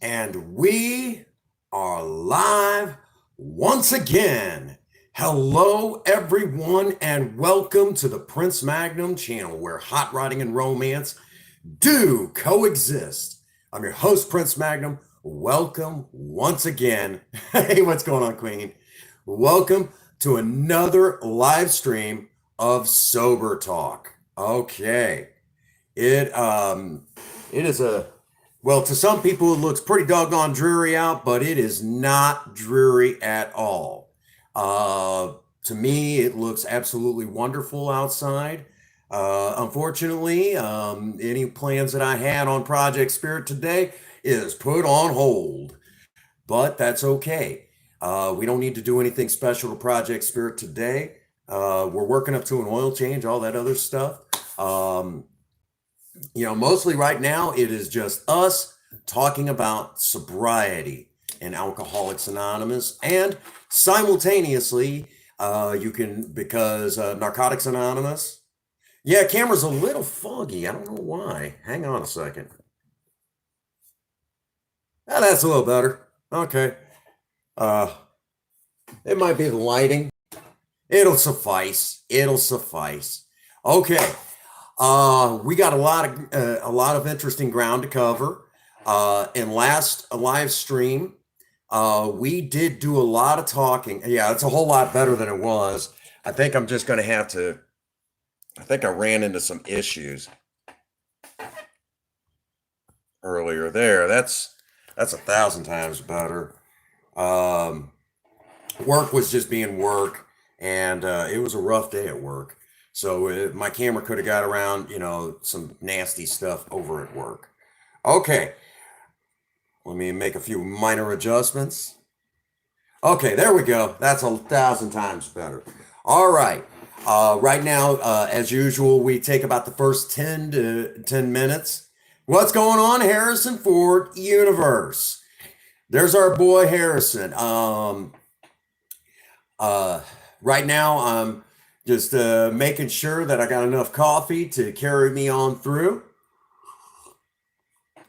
And we are live once again. Hello, everyone, and welcome to the Prince Magnum channel where hot rodding and romance do coexist. I'm your host, Prince Magnum. Welcome once again. Hey, what's going on, Queen? Welcome to another live stream of Sober Talk. Okay. It is well, to some people, it looks pretty doggone dreary out, but it is not dreary at all. To me, it looks absolutely wonderful outside. Unfortunately, any plans that I had on Project Spirit today is put on hold, but that's okay. We don't need to do anything special to Project Spirit today. We're working up to an oil change, all that other stuff. Mostly right now, it is just us talking about sobriety and Alcoholics Anonymous. And simultaneously, because Narcotics Anonymous. Yeah, camera's a little foggy. I don't know why. Hang on a second. Ah, that's a little better. Okay. It might be the lighting. It'll suffice. It'll suffice. Okay. We got a lot of interesting ground to cover. In last live stream, we did do a lot of talking. Yeah, it's a whole lot better than it was. I think I'm just going to have to. I think I ran into some issues earlier there. That's 1,000 times better. Work was just being work, and it was a rough day at work. So my camera could have got around, some nasty stuff over at work. Okay, let me make a few minor adjustments. Okay, there we go. That's 1,000 times better. All right. Right now, as usual, we take about the first 10 to 10 minutes. What's going on, Harrison Ford Universe? There's our boy Harrison. Right now, I'm just making sure that I got enough coffee to carry me on through.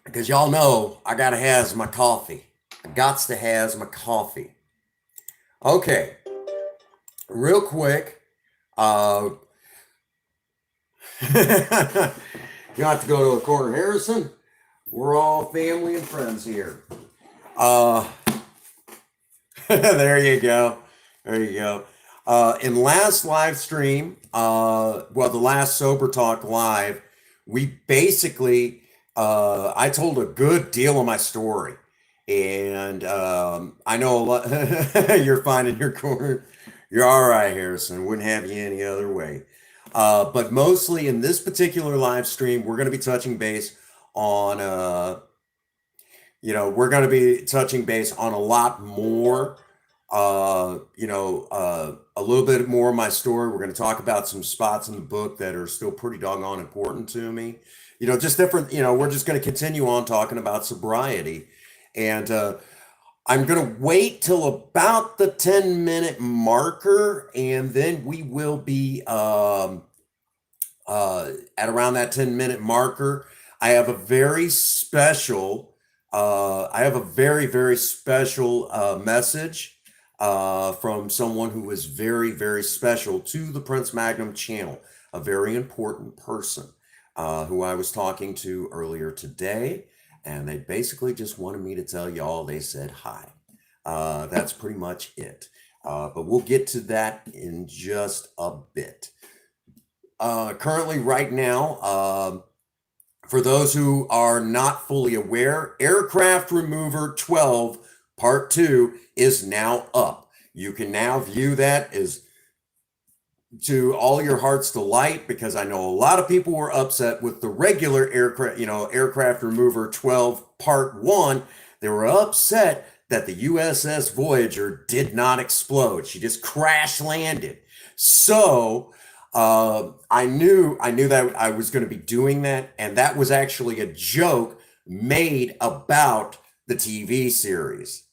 Because y'all know I gotta have my coffee. I gots to have my coffee. Okay. Real quick. You have to go to a corner, Harrison. We're all family and friends here. There you go. There you go. In last live stream, the last Sober Talk live, we basically, I told a good deal of my story. And I know a lot, you're fine in your corner. You're all right, Harrison. Wouldn't have you any other way. But mostly in this particular live stream, we're going to be touching base on, we're going to be touching base on a lot more. A little bit more of my story. We're going to talk about some spots in the book that are still pretty doggone important to me. Just different, we're just going to continue on talking about sobriety. And I'm going to wait till about the 10-minute marker, and then we will be at around that 10-minute marker. I have a very special, very special message from someone who is very, very special to the Prince Magnum channel, a very important person who I was talking to earlier today, and they basically just wanted me to tell y'all they said hi. That's pretty much it. But we'll get to that in just a bit. Currently, right now, for those who are not fully aware, Aircraft Remover 12 Part 2 is now up. You can now view that as to all your heart's delight, because I know a lot of people were upset with the regular Aircraft Remover 12 Part 1. They were upset that the USS Voyager did not explode. She just crash landed. So I knew that I was going to be doing that, and that was actually a joke made about the TV series.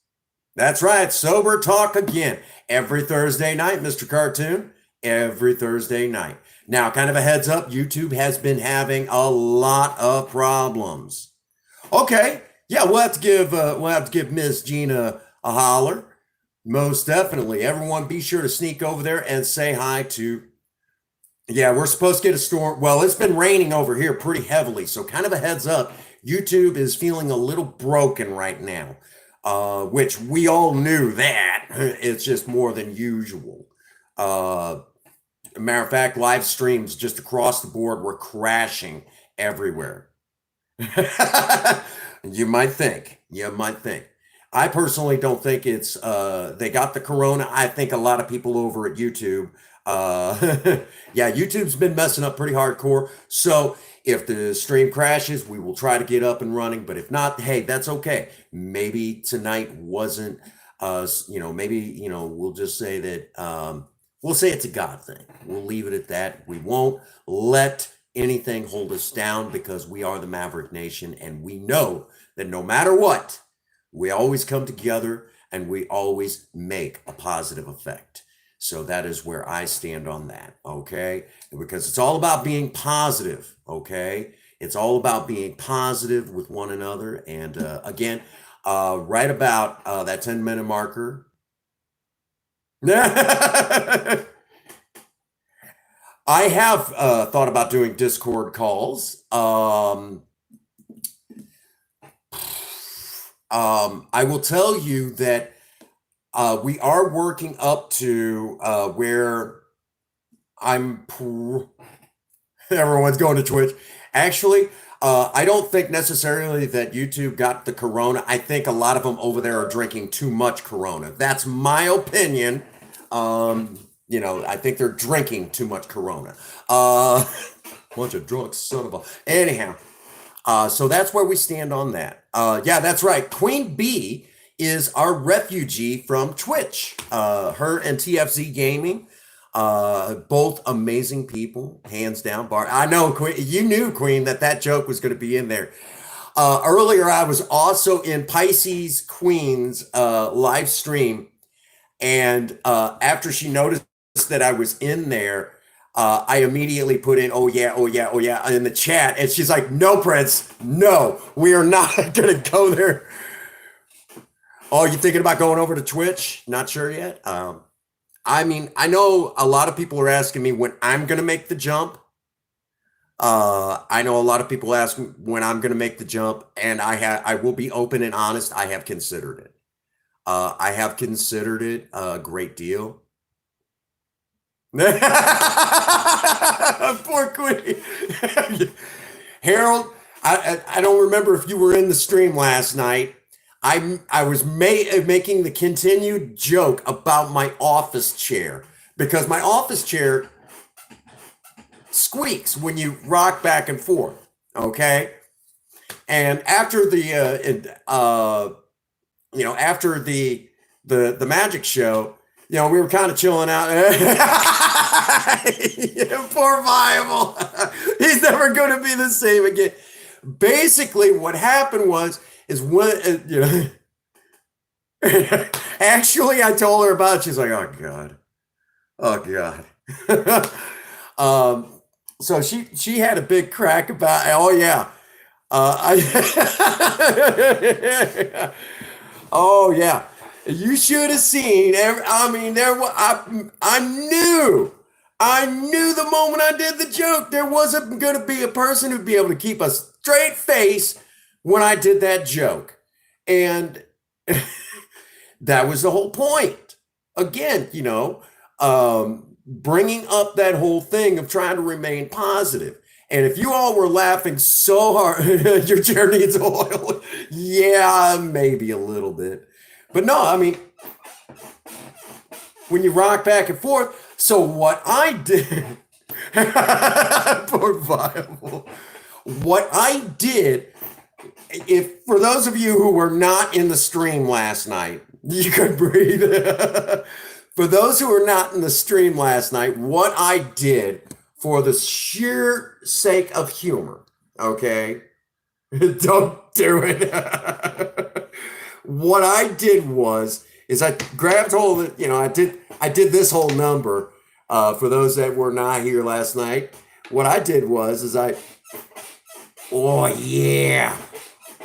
That's right, Sober Talk again. Every Thursday night, Mr. Cartoon. Every Thursday night. Now, kind of a heads up, YouTube has been having a lot of problems. Okay, Yeah, we'll have to give Miss Gina a holler. Most definitely. Everyone be sure to sneak over there and say hi to. Yeah, we're supposed to get a storm. Well, it's been raining over here pretty heavily, so kind of a heads up. YouTube is feeling a little broken right now, which we all knew that. It's just more than usual. Uh, Matter of fact, live streams just across the board were crashing everywhere. You might think. You might think. I personally don't think it's they got the corona. I think a lot of people over at YouTube yeah, YouTube's been messing up pretty hardcore. So if the stream crashes, we will try to get up and running, but if not, hey, that's okay. Maybe tonight wasn't maybe, we'll just say that we'll say it's a God thing. We'll leave it at that. We won't let anything hold us down because we are the Maverick Nation and we know that no matter what, we always come together and we always make a positive effect. So that is where I stand on that, okay? Because it's all about being positive, okay? It's all about being positive with one another. And again, right about that 10-minute marker. I have thought about doing Discord calls. I will tell you that we are working up to where everyone's going to Twitch. Actually, I don't think necessarily that YouTube got the corona. I think a lot of them over there are drinking too much corona. That's my opinion. I think they're drinking too much corona. Bunch of drunk son of a. Anyhow, so that's where we stand on that. Yeah, that's right. Queen Bee is our refugee from Twitch. Her and TFZ Gaming, both amazing people, hands down. I know, Queen, you knew, Queen, that joke was going to be in there. Earlier, I was also in Pisces Queen's live stream, and after she noticed that I was in there, I immediately put in, oh yeah, in the chat. And she's like, no, Prince, no, we are not going to go there. Oh, you thinking about going over to Twitch? Not sure yet. I mean, I know a lot of people are asking me when I'm going to make the jump. I know a lot of people ask me when I'm going to make the jump, and I will be open and honest. I have considered it. I have considered it a great deal. Poor Queen. Harold, I don't remember if you were in the stream last night. I was making the continued joke about my office chair because my office chair squeaks when you rock back and forth. Okay, and after after the magic show, we were kind of chilling out. Poor Viable. He's never going to be the same again. Basically, what happened is when, actually, I told her about it. She's like, oh, God. Oh, God. So she had a big crack about, oh, yeah. Oh, yeah. You should have seen. I knew the moment I did the joke, there wasn't going to be a person who'd be able to keep a straight face when I did that joke. And that was the whole point. Again, bringing up that whole thing of trying to remain positive. And if you all were laughing so hard, your chair needs oil. Yeah, maybe a little bit. But no, I mean, when you rock back and forth. So what I did, poor Viable, what I did, for those of you who were not in the stream last night, you could breathe. For those who were not in the stream last night, what I did for the sheer sake of humor, okay? Don't do it. What I did is I grabbed hold of it, I did this whole number for those that were not here last night. What I did oh yeah.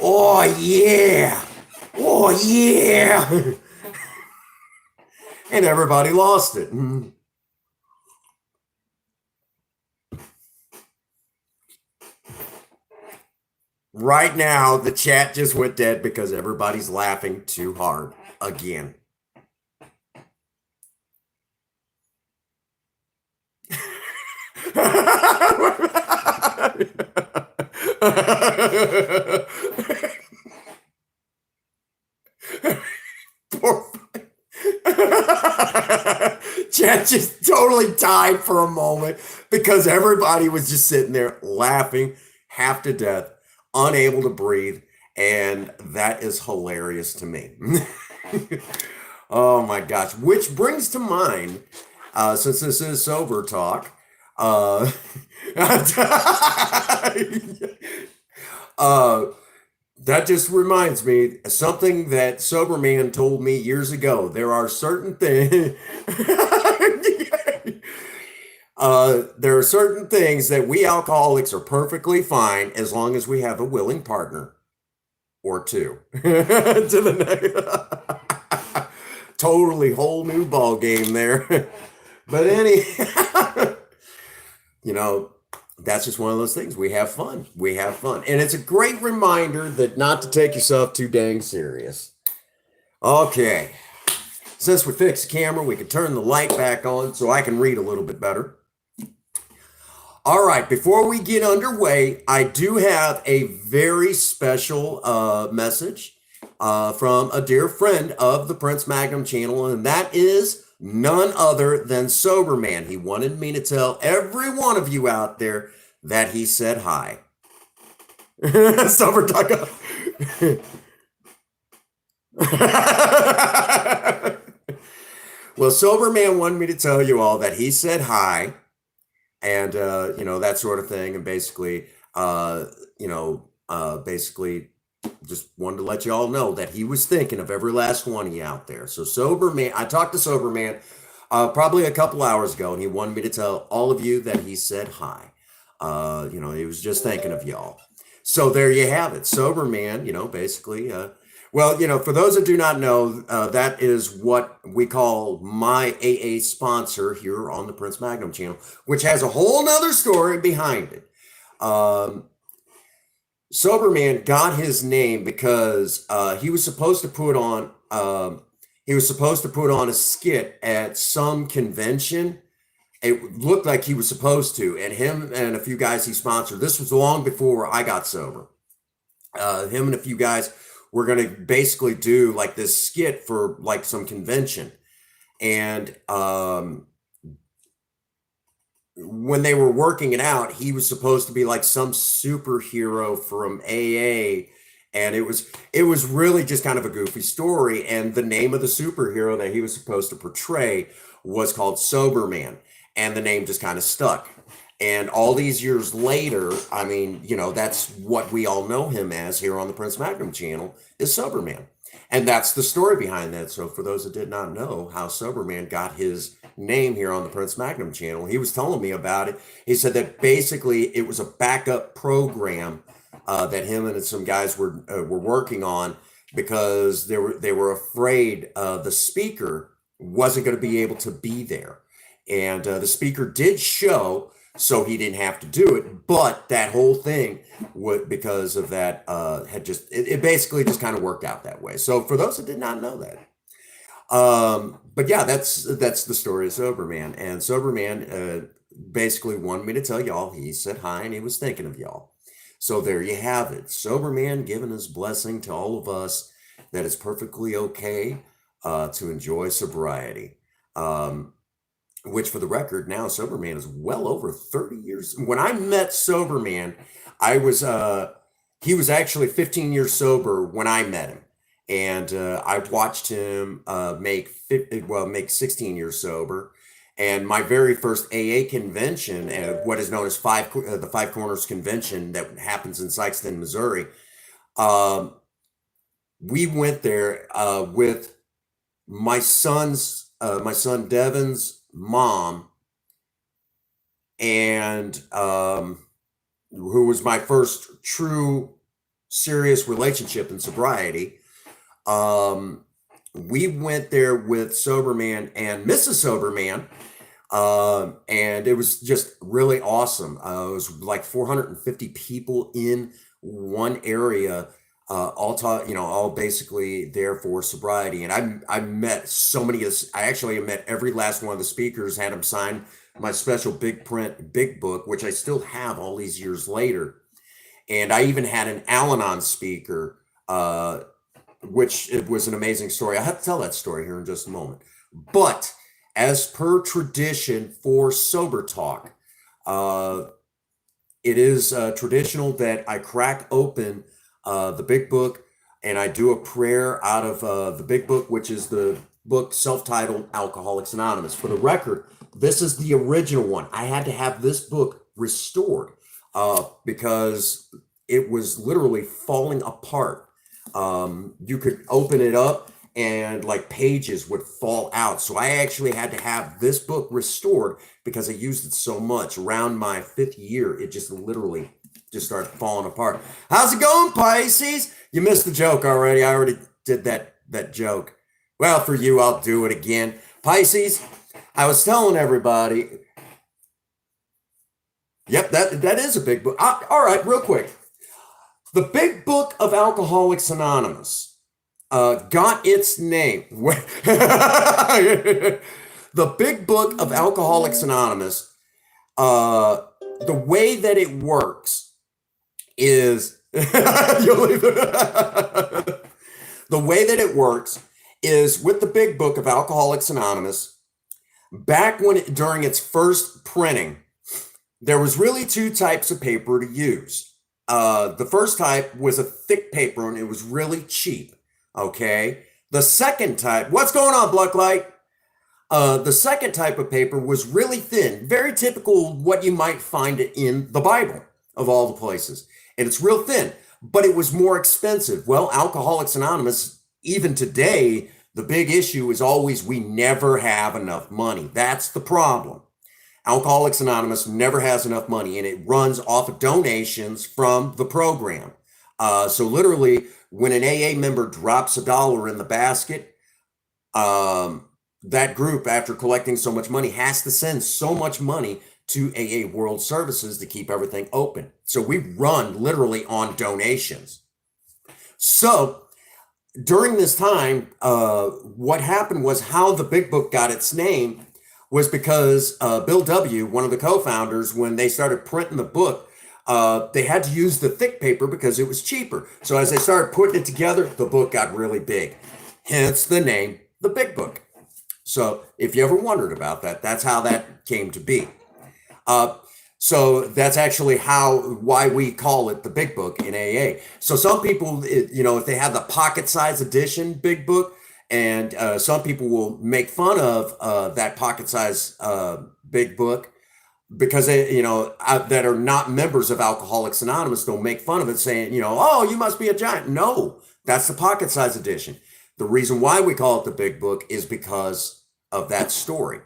Oh yeah. Oh yeah. And everybody lost it. Right now, the chat just went dead because everybody's laughing too hard again. Poor Chat just totally died for a moment because everybody was just sitting there laughing half to death, unable to breathe, and that is hilarious to me. Oh my gosh. Which brings to mind, since this is sober talk, uh, uh, that just reminds me something that Sober Man told me years ago. There are certain things. There are certain things that we alcoholics are perfectly fine as long as we have a willing partner or two. To the next, totally whole new ball game there. But you know, that's just one of those things. We have fun. We have fun. And it's a great reminder that not to take yourself too dang serious. Okay. Since we fixed the camera, we can turn the light back on so I can read a little bit better. All right, before we get underway, I do have a very special message from a dear friend of the Prince Magnum channel, and that is none other than Sober Man. He wanted me to tell every one of you out there that he said hi. Sober Talk. Well, Sober Man wanted me to tell you all that he said hi, and you know, that sort of thing, and basically, basically just wanted to let you all know that he was thinking of every last one of you out there. So Sober Man, I talked to Sober Man probably a couple hours ago, and he wanted me to tell all of you that he said hi. He was just thinking of y'all. So there you have it. Sober Man, basically, for those that do not know, that is what we call my AA sponsor here on the Prince Magnum channel, which has a whole nother story behind it. Sober Man got his name because he was supposed to put on a skit at some convention. It looked like he was supposed to, and him and a few guys he sponsored. This was long before I got sober. Him and a few guys were going to basically do like this skit for like some convention, and when they were working it out, he was supposed to be like some superhero from AA, and it was really just kind of a goofy story. And the name of the superhero that he was supposed to portray was called Sober Man, and the name just kind of stuck. And all these years later, I mean, that's what we all know him as here on the Prince Magnum channel is Sober Man. And that's the story behind that. So for those that did not know how Sober Man got his name here on the Prince Magnum channel, he was telling me about it. He said that basically it was a backup program that him and some guys were working on because they were afraid the speaker wasn't going to be able to be there. And the speaker did show, so he didn't have to do it. But that whole thing, because of that, it basically just kind of worked out that way. So for those that did not know that, but yeah, that's the story of Sober Man. And Sober Man basically wanted me to tell y'all he said hi and he was thinking of y'all. So there you have it. Sober Man giving his blessing to all of us that it's perfectly okay to enjoy sobriety. Which for the record, now Sober Man is well over 30 years. When I met Sober Man, he was actually 15 years sober when I met him. And I watched him make 16 years sober. And my very first AA convention, what is known as the Five Corners Convention that happens in Sikeston, Missouri, we went there with my son Devin's mom, and who was my first true serious relationship and sobriety. We went there with Soberman and Mrs. Soberman, and it was just really awesome. It was like 450 people in one area, all taught, all basically there for sobriety. And I met so many of this. I actually met every last one of the speakers, had them sign my special big print big book, which I still have all these years later. And I even had an Al-Anon speaker, which it was an amazing story. I have to tell that story here in just a moment. But as per tradition for Sober Talk, it is traditional that I crack open the big book and I do a prayer out of the big book, which is the book self-titled Alcoholics Anonymous. For the record, this is the original one. I had to have this book restored because it was literally falling apart. You could open it up and like pages would fall out. So I actually had to have this book restored because I used it so much. Around my 5th year, it just literally just started falling apart. How's it going, Pisces? You missed the joke already. I already did that joke. Well, for you, I'll do it again. Pisces, I was telling everybody. Yep, that is a big book. All right, real quick. The Big Book of Alcoholics Anonymous got its name. The Big Book of Alcoholics Anonymous, the way that it works is the way that it works is with the Big Book of Alcoholics Anonymous, back during its first printing, there was really 2 types of paper to use. The first type was a thick paper and it was really cheap. Okay. The second type, what's going on, Blacklight? The second type of paper was really thin, very typical what you might find in the Bible of all the places. And it's real thin, but it was more expensive. Well, Alcoholics Anonymous, even today, the big issue is always we never have enough money. That's the problem. Alcoholics Anonymous never has enough money, and it runs off of donations from the program. So literally, when an AA member drops $1 in the basket, that group, after collecting so much money, has to send so much money to AA World Services to keep everything open. So we run literally on donations. So during this time, what happened was how the Big Book got its name was because Bill W., one of the co-founders, when they started printing the book, they had to use the thick paper because it was cheaper. So as they started putting it together, the book got really big. Hence the name, the Big Book. So if you ever wondered about that, that's how that came to be. So that's actually why we call it the Big Book in AA. So some people, if they have the pocket size edition Big Book, and some people will make fun of that pocket size Big Book because they, that are not members of Alcoholics Anonymous, they'll make fun of it saying, oh, you must be a giant. No, that's the pocket size edition. The reason why we call it the Big Book is because of that story.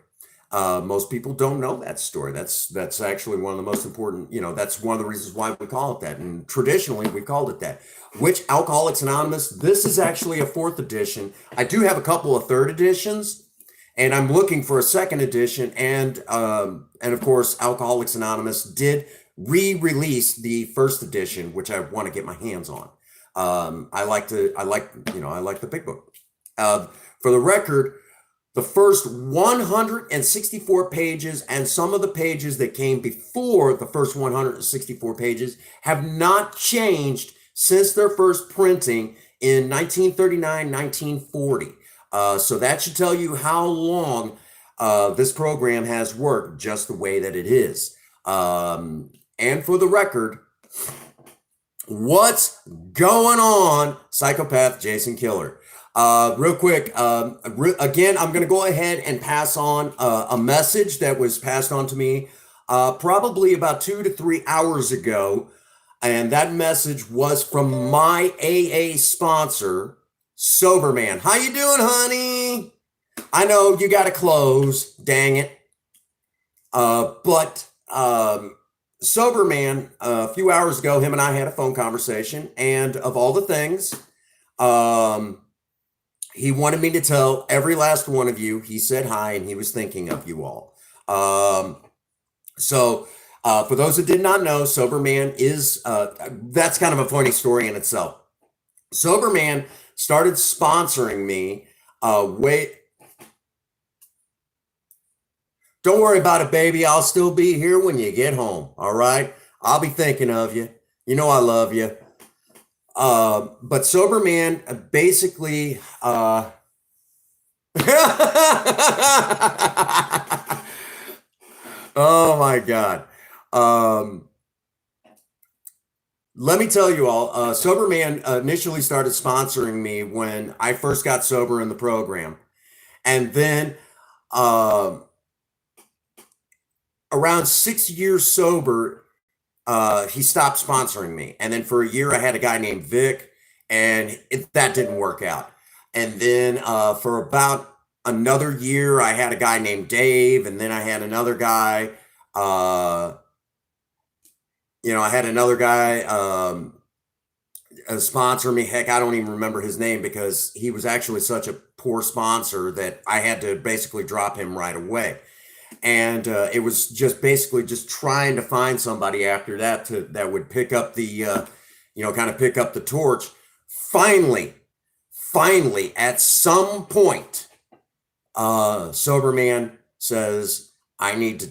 Most people don't know that story. That's actually one of the most important, that's one of the reasons why we call it that. And traditionally we called it that. Which Alcoholics Anonymous, this is actually a 4th edition. I do have a couple of 3rd editions, and I'm looking for a 2nd edition. And of course, Alcoholics Anonymous did re-release the 1st edition, which I want to get my hands on. I like the Big Book. For the record, the first 164 pages and some of the pages that came before the first 164 pages have not changed since their first printing in 1939, 1940. So that should tell you how long this program has worked just the way that it is. And for the record, what's going on, Psychopath Jason Killer? Real quick, again, I'm going to go ahead and pass on a message that was passed on to me probably about 2 to 3 hours ago. And that message was from my AA sponsor, Soberman. How you doing, honey? I know you got to close, dang it. But Sober man, a few hours ago, him and I had a phone conversation, and of all the things, um, he wanted me to tell every last one of you he said hi and he was thinking of you all. So for those that did not know, Sober Man is that's kind of a funny story in itself. Sober Man started sponsoring me way. Don't worry about it, baby. I'll still be here when you get home. All right. I'll be thinking of you. You know I love you. But Sober Man basically oh my God. Let me tell you all, Sober Man initially started sponsoring me when I first got sober in the program. And then around 6 years sober, he stopped sponsoring me. And then for a year, I had a guy named Vic, and that didn't work out. And then for about another year, I had a guy named Dave, and then I had another guy. I had another guy sponsor me. Heck, I don't even remember his name because he was actually such a poor sponsor that I had to basically drop him right away. And it was just basically just trying to find somebody after that that would pick up the kind of pick up the torch. Finally, at some point, Sober Man says, I need to,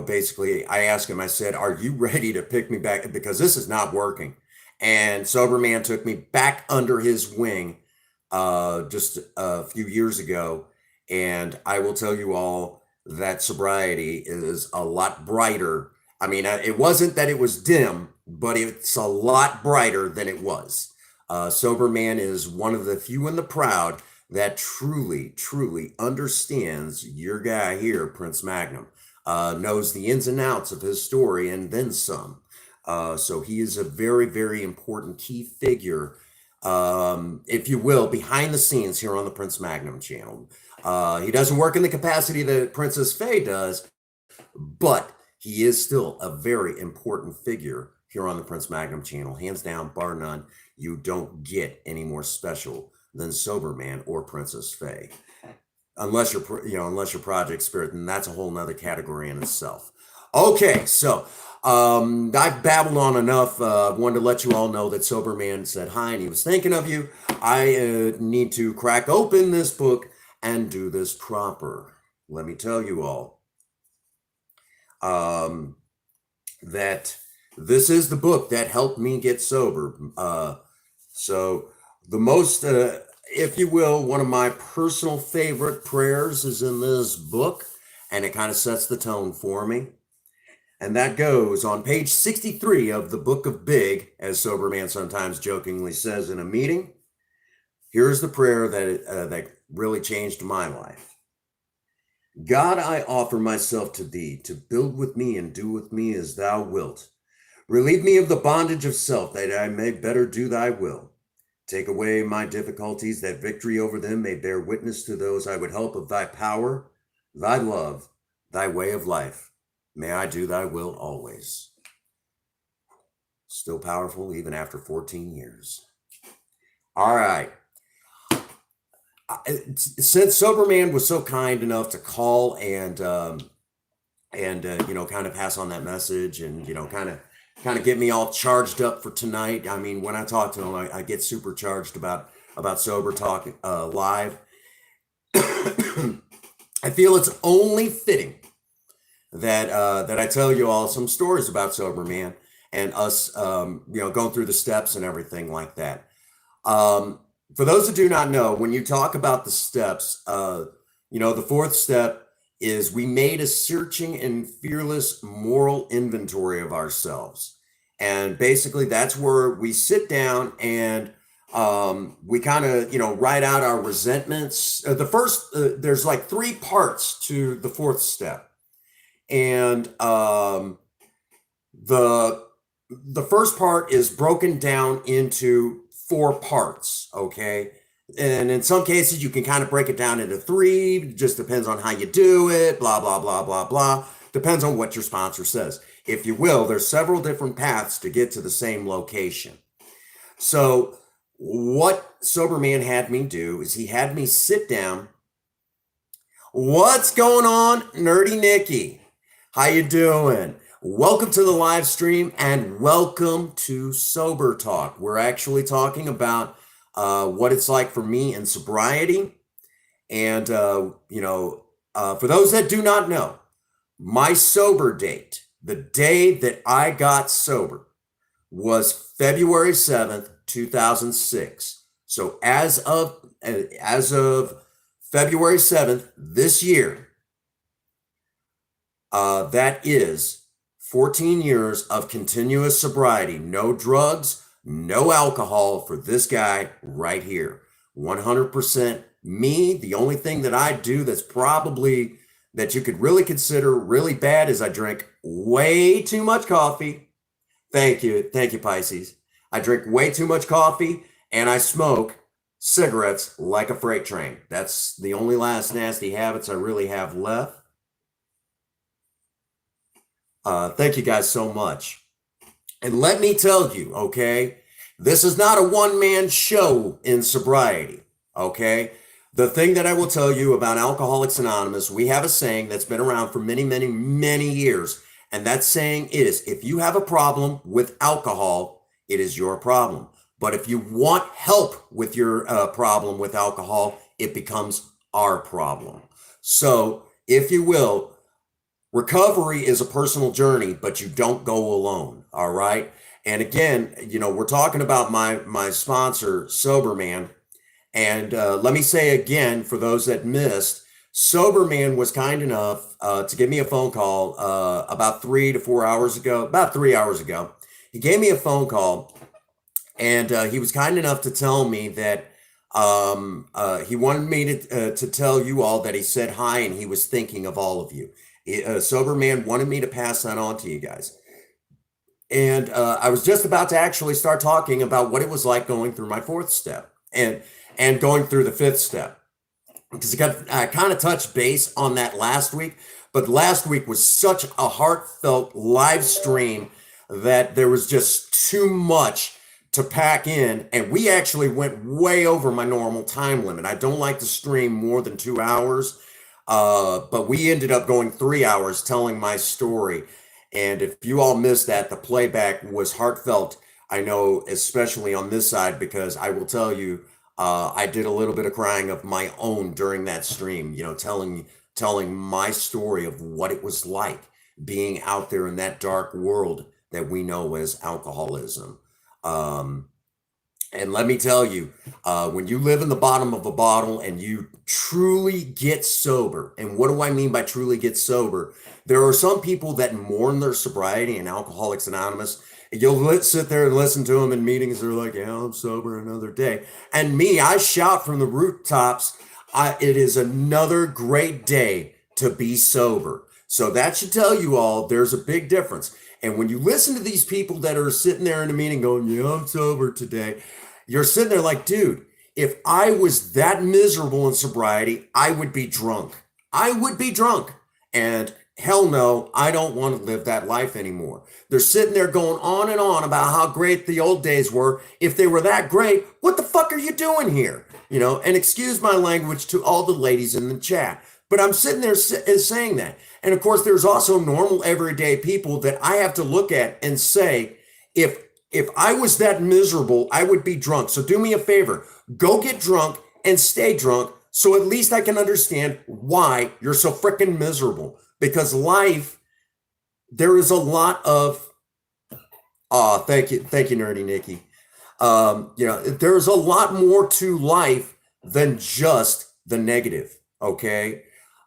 basically I asked him, I said, are you ready to pick me back? Because this is not working. And Sober Man took me back under his wing just a few years ago. And I will tell you all that sobriety is a lot brighter. I mean, it wasn't that it was dim, but it's a lot brighter than it was. Sober Man is one of the few and the proud that truly, truly understands your guy here, Prince Magnum, knows the ins and outs of his story and then some. So he is a very, very important key figure, if you will, behind the scenes here on the Prince Magnum channel. He doesn't work in the capacity that Princess Faye does, but he is still a very important figure here on the Prince Magnum channel. Hands down, bar none. You don't get any more special than Sober Man or Princess Faye, unless you're Project Spirit, and that's a whole nother category in itself. Okay, so I've babbled on enough. Wanted to let you all know that Sober Man said hi and he was thinking of you. I need to crack open this book and do this proper. Let me tell you all that this is the book that helped me get sober. So the most, if you will, one of my personal favorite prayers is in this book, and it kind of sets the tone for me. And that goes on page 63 of the Book of Big, as Sober Man sometimes jokingly says in a meeting. Here's the prayer that really changed my life. God, I offer myself to thee to build with me and do with me as thou wilt. Relieve me of the bondage of self, that I may better do thy will. Take away my difficulties, that victory over them may bear witness to those I would help of thy power, thy love, thy way of life. May I do thy will always. Still powerful even after 14 years. All right. Since Sober Man was so kind enough to call and kind of pass on that message and, kind of get me all charged up for tonight. I mean, when I talk to him, I get supercharged about Sober Talk live. I feel it's only fitting that I tell you all some stories about Sober Man and us, going through the steps and everything like that. For those that do not know, when you talk about the steps, the fourth step is we made a searching and fearless moral inventory of ourselves. And basically that's where we sit down and we kind of, write out our resentments. There's like 3 parts to the fourth step. And the first part is broken down into 4 parts, okay? And in some cases, you can kind of break it down into 3. It just depends on how you do it, blah, blah, blah, blah, blah. Depends on what your sponsor says. if you will, there's several different paths to get to the same location. So what Sober Man had me do is he had me sit down. What's going on, Nerdy Nikki? How you doing? Welcome to the live stream and welcome to Sober Talk. We're actually talking about what it's like for me in sobriety. And, for those that do not know, my sober date, the day that I got sober, was February 7th, 2006. So as of February 7th this year, that is 14 years of continuous sobriety, no drugs, no alcohol for this guy right here. 100% me. The only thing that I do that's probably that you could really consider really bad is I drink way too much coffee. Thank you, Pisces. I drink way too much coffee and I smoke cigarettes like a freight train. That's the only last nasty habits I really have left. Thank you guys so much. And let me tell you, okay, this is not a one-man show in sobriety, okay? The thing that I will tell you about Alcoholics Anonymous, we have a saying that's been around for many, many, many years. And that saying is, if you have a problem with alcohol, it is your problem. But if you want help with your problem with alcohol, it becomes our problem. So, if you will, recovery is a personal journey, but you don't go alone, all right? And again, we're talking about my sponsor, Sober Man. And let me say again, for those that missed, Sober Man was kind enough to give me a phone call about 3 to 4 hours ago, about 3 hours ago. He gave me a phone call and he was kind enough to tell me that he wanted me to tell you all that he said hi and he was thinking of all of you. Sober Man wanted me to pass that on to you guys. And I was just about to actually start talking about what it was like going through my fourth step and going through the fifth step. Because I kind of touched base on that last week, but last week was such a heartfelt live stream that there was just too much to pack in. And we actually went way over my normal time limit. I don't like to stream more than 2 hours. But we ended up going 3 hours telling my story. And if you all missed that, the playback was heartfelt. I know, especially on this side, because I will tell you, I did a little bit of crying of my own during that stream, telling my story of what it was like being out there in that dark world that we know as alcoholism. And let me tell you, when you live in the bottom of a bottle and you truly get sober, and what do I mean by truly get sober? There are some people that mourn their sobriety in Alcoholics Anonymous. You'll sit there and listen to them in meetings. They're like, yeah, I'm sober another day. And me, I shout from the rooftops, it is another great day to be sober. So that should tell you all there's a big difference. And when you listen to these people that are sitting there in a meeting going, yeah, I'm sober today, you're sitting there like, dude, if I was that miserable in sobriety, I would be drunk. I would be drunk. And hell no, I don't want to live that life anymore. They're sitting there going on and on about how great the old days were. If they were that great, what the fuck are you doing here? And excuse my language to all the ladies in the chat, but I'm sitting there saying that. And of course, there's also normal everyday people that I have to look at and say, if I was that miserable, I would be drunk. So do me a favor, go get drunk and stay drunk. So at least I can understand why you're so freaking miserable. Because life, there is a lot of, thank you, Nerdy Nikki. There's a lot more to life than just the negative, okay?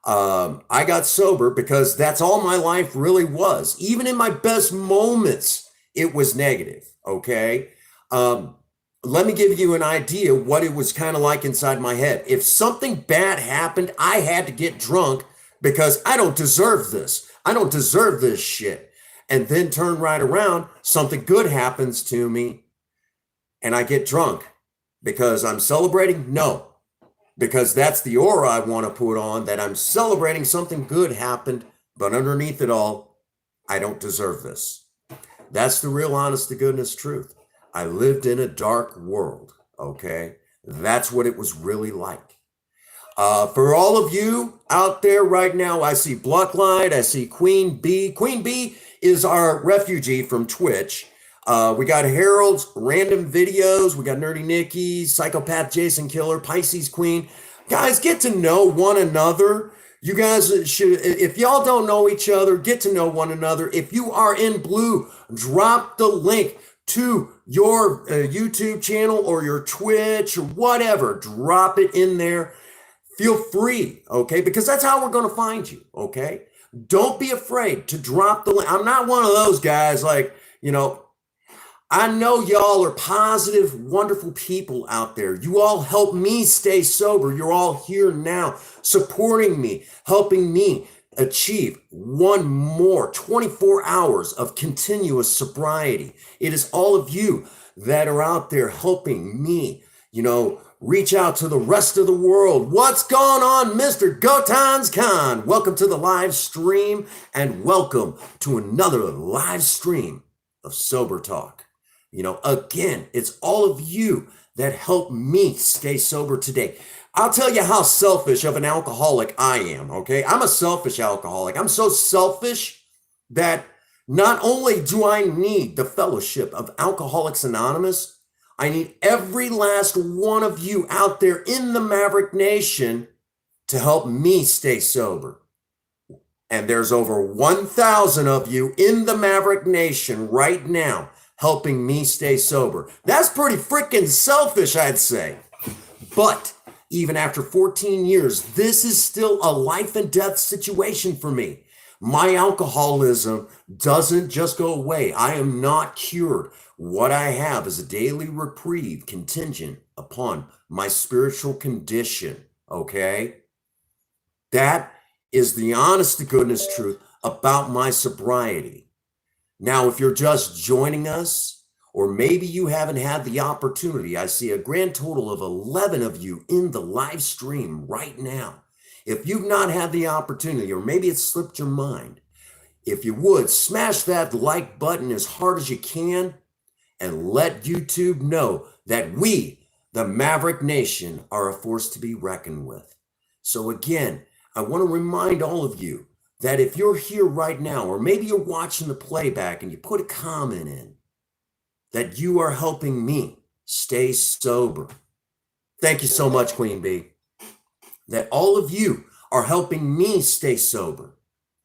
I got sober because that's all my life really was. Even in my best moments, it was negative, okay? Let me give you an idea what it was kind of like inside my head. If something bad happened, I had to get drunk because I don't deserve this. I don't deserve this shit. And then turn right around, something good happens to me and I get drunk because I'm celebrating? No, because that's the aura I want to put on, that I'm celebrating something good happened, but underneath it all, I don't deserve this. That's the real honest to goodness truth. I lived in a dark world, okay? That's what it was really like. For all of you out there right now, I see Blocklight, I see Queen Bee. Queen Bee is our refugee from Twitch. We got Harold's random videos. We got Nerdy Nikki, Psychopath Jason Killer, Pisces Queen. Guys, get to know one another. You guys should, if y'all don't know each other, get to know one another. If you are in blue, drop the link to your YouTube channel or your Twitch or whatever. Drop it in there. Feel free, okay? Because that's how we're going to find you, okay? Don't be afraid to drop the link. I'm not one of those guys like, you know, I know y'all are positive, wonderful people out there. You all help me stay sober. You're all here now supporting me, helping me achieve one more 24 hours of continuous sobriety. It is all of you that are out there helping me, you know, reach out to the rest of the world. What's going on, Mr. Gotans Khan? Welcome to the live stream and welcome to another live stream of Sober Talk. You know, again, it's all of you that help me stay sober today. I'll tell you how selfish of an alcoholic I am, okay? I'm a selfish alcoholic. I'm so selfish that not only do I need the fellowship of Alcoholics Anonymous, I need every last one of you out there in the Maverick Nation to help me stay sober. And there's over 1,000 of you in the Maverick Nation right now helping me stay sober. That's pretty freaking selfish, I'd say. But even after 14 years, this is still a life and death situation for me. My alcoholism doesn't just go away. I am not cured. What I have is a daily reprieve contingent upon my spiritual condition, okay? That is the honest to goodness truth about my sobriety. Now, if you're just joining us, or maybe you haven't had the opportunity, I see a grand total of 11 of you in the live stream right now. If you've not had the opportunity, or maybe it slipped your mind, if you would, smash that like button as hard as you can and let YouTube know that we, the Maverick Nation, are a force to be reckoned with. So again, I want to remind all of you that if you're here right now, or maybe you're watching the playback and you put a comment in, that you are helping me stay sober. Thank you so much, Queen Bee. That all of you are helping me stay sober,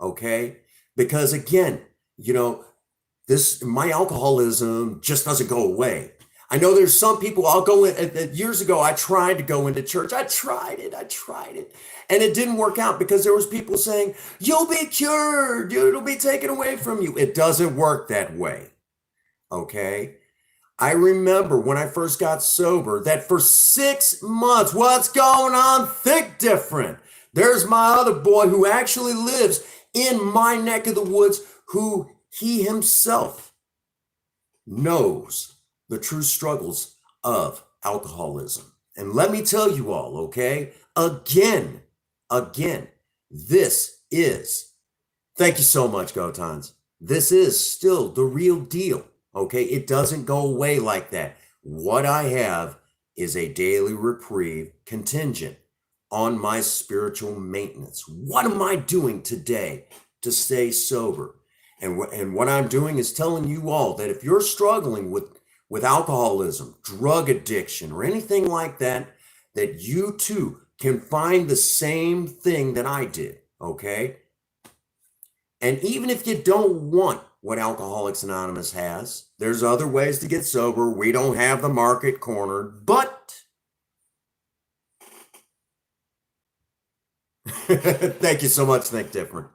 okay? Because again, you know, my alcoholism just doesn't go away. I know there's some people, I'll go in, years ago, I tried to go into church. I tried it. And it didn't work out because there was people saying, you'll be cured, it'll be taken away from you. It doesn't work that way, okay? I remember when I first got sober that for 6 months, what's going on? Think different. There's my other boy who actually lives in my neck of the woods, who he himself knows the true struggles of alcoholism. And let me tell you all, okay, again, this is, thank you so much, Gotans. This is still the real deal, okay? It doesn't go away like that. What I have is a daily reprieve contingent on my spiritual maintenance. What am I doing today to stay sober? And what I'm doing is telling you all that if you're struggling with alcoholism, drug addiction, or anything like that, that you too can find the same thing that I did, okay? And even if you don't want what Alcoholics Anonymous has, there's other ways to get sober. We don't have the market cornered, but thank you so much, Think Different.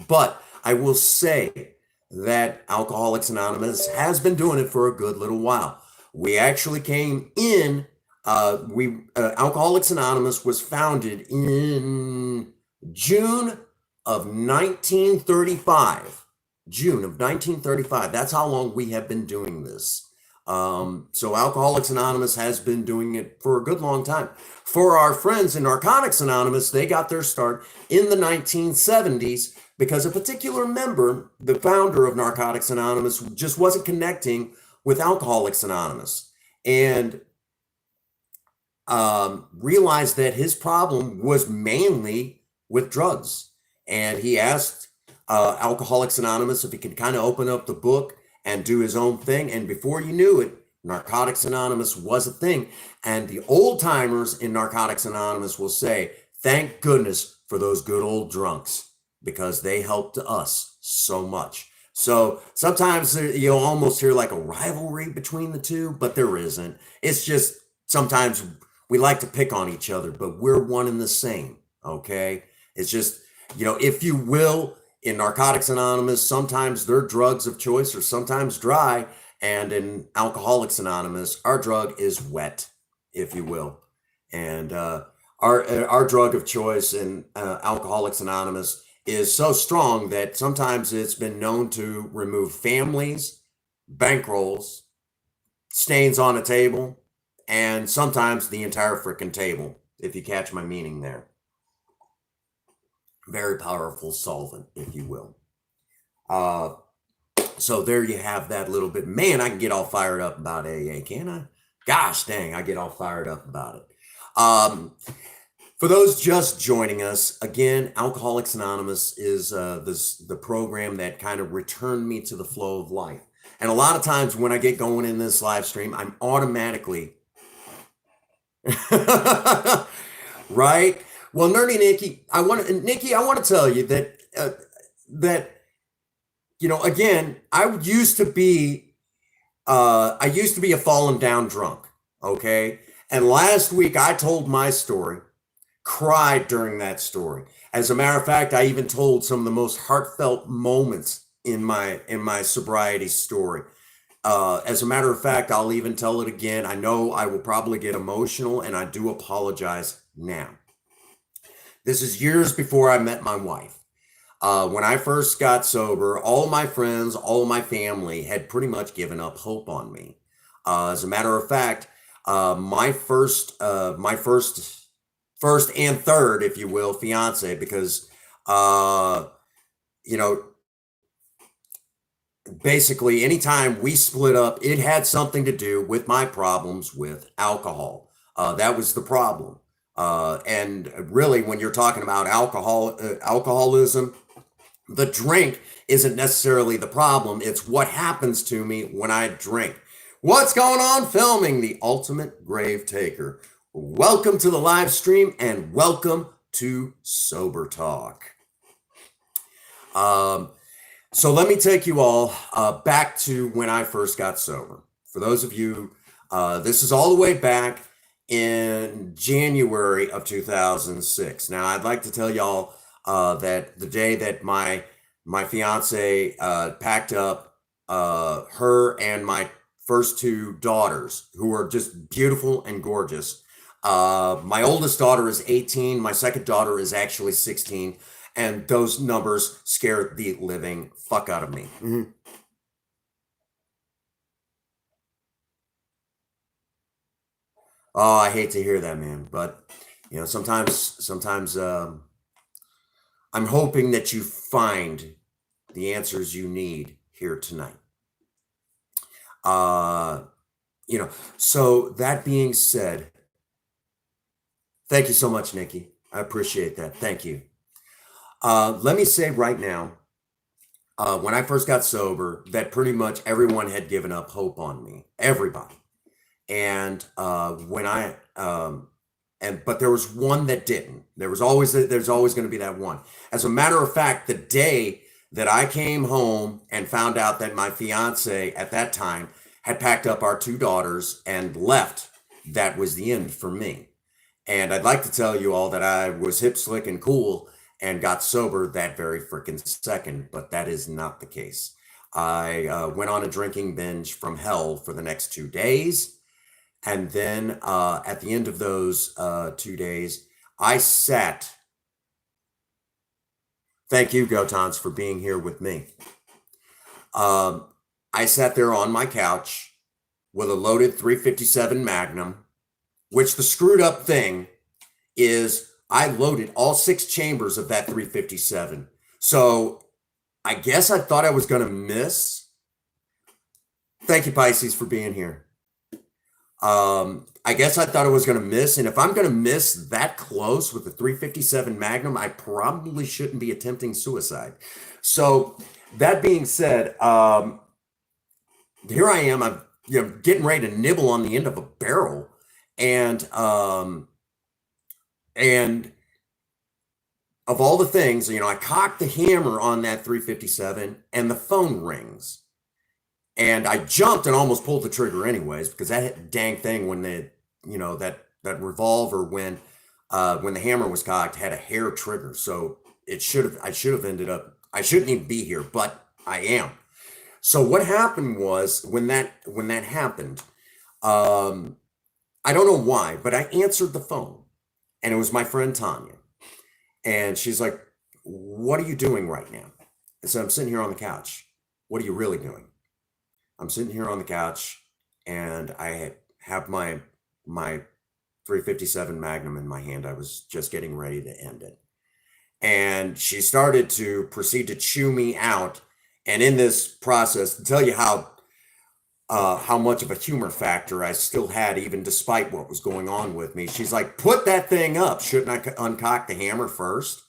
But I will say that Alcoholics Anonymous has been doing it for a good little while. We actually came in, Alcoholics Anonymous was founded in June of 1935. June of 1935. That's how long we have been doing this. So Alcoholics Anonymous has been doing it for a good long time. For our friends in Narcotics Anonymous, they got their start in the 1970s. because a particular member, the founder of Narcotics Anonymous, just wasn't connecting with Alcoholics Anonymous, and realized that his problem was mainly with drugs. And he asked Alcoholics Anonymous if he could kind of open up the book and do his own thing. And before you knew it, Narcotics Anonymous was a thing. And the old timers in Narcotics Anonymous will say, thank goodness for those good old drunks, because they helped us so much. So sometimes you'll almost hear like a rivalry between the two, but there isn't. It's just sometimes we like to pick on each other, but we're one and the same, okay? It's just, if you will, in Narcotics Anonymous, sometimes their drugs of choice are sometimes dry, and in Alcoholics Anonymous, our drug is wet, if you will. And our drug of choice in Alcoholics Anonymous is so strong that sometimes it's been known to remove families, bankrolls, stains on a table, and sometimes the entire frickin' table, if you catch my meaning there. Very powerful solvent, if you will. So there you have that little bit. Man, I can get all fired up about AA, can't I? Gosh dang, I get all fired up about it. For those just joining us, again, Alcoholics Anonymous is the program that kind of returned me to the flow of life. And a lot of times when I get going in this live stream, I'm automatically right. Well, Nerdy Nikki, I want to tell you that again, I used to be a fallen down drunk. Okay, and last week I told my story, cried during that story. As a matter of fact, I even told some of the most heartfelt moments in my sobriety story. As a matter of fact, I'll even tell it again. I know I will probably get emotional, and I do apologize now. This is years before I met my wife. When I first got sober, all my friends, all my family had pretty much given up hope on me. As a matter of fact, my first and third, if you will, fiance, because basically anytime we split up, it had something to do with my problems with alcohol. That was the problem. And really, when you're talking about alcoholism, the drink isn't necessarily the problem. It's what happens to me when I drink. What's going on? Filming the Ultimate Grave Taker. Welcome to the live stream, and welcome to Sober Talk. So let me take you all back to when I first got sober. For those of you, this is all the way back in January of 2006. Now, I'd like to tell y'all that the day that my fiance packed up her and my first two daughters, who are just beautiful and gorgeous. My oldest daughter is 18. My second daughter is actually 16. And those numbers scared the living fuck out of me. Mm-hmm. Oh, I hate to hear that, man. But, sometimes I'm hoping that you find the answers you need here tonight. So that being said, thank you so much, Nikki. I appreciate that. Thank you. Let me say right now, when I first got sober, that pretty much everyone had given up hope on me. Everybody. And but there was one that didn't. There's always going to be that one. As a matter of fact, the day that I came home and found out that my fiance at that time had packed up our two daughters and left, that was the end for me. And I'd like to tell you all that I was hip, slick, and cool and got sober that very freaking second, but that is not the case. I went on a drinking binge from hell for the next 2 days. And then at the end of those 2 days, I sat. Thank you, Gotans, for being here with me. I sat there on my couch with a loaded 357 Magnum, which the screwed up thing is I loaded all 6 chambers of that 357. So I guess I thought I was going to miss. Thank you, Pisces, for being here. I guess I thought I was going to miss. And if I'm going to miss that close with the 357 Magnum, I probably shouldn't be attempting suicide. So that being said, here I am. I'm getting ready to nibble on the end of a barrel, and and of all the things, I cocked the hammer on that 357, and the phone rings, and I jumped and almost pulled the trigger anyways because that dang thing when that revolver when the hammer was cocked had a hair trigger, so I should have ended up I shouldn't even be here, but I am. So what happened was when that happened, um, I don't know why, but I answered the phone, and it was my friend Tanya, and she's like, "What are you doing right now?" I said, "I'm sitting here on the couch." "What are you really doing?" "I'm sitting here on the couch, and I have my 357 Magnum in my hand. I was just getting ready to end it." And she started to proceed to chew me out. And in this process, to tell you how much of a humor factor I still had, even despite what was going on with me, she's like, "Put that thing up. Shouldn't I uncock the hammer first?"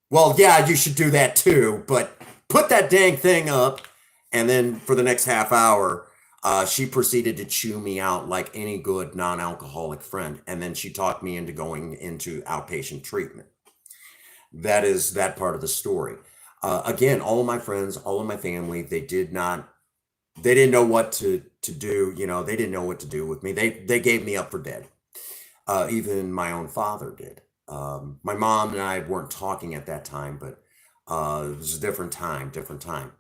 "Well, yeah, you should do that too, but put that dang thing up." And then for the next half hour, she proceeded to chew me out like any good non-alcoholic friend. And then she talked me into going into outpatient treatment. That is that part of the story. Again, all of my friends, all of my family, they didn't know what to do. They didn't know what to do with me. They gave me up for dead. Even my own father did. My mom and I weren't talking at that time, but it was a different time, different time.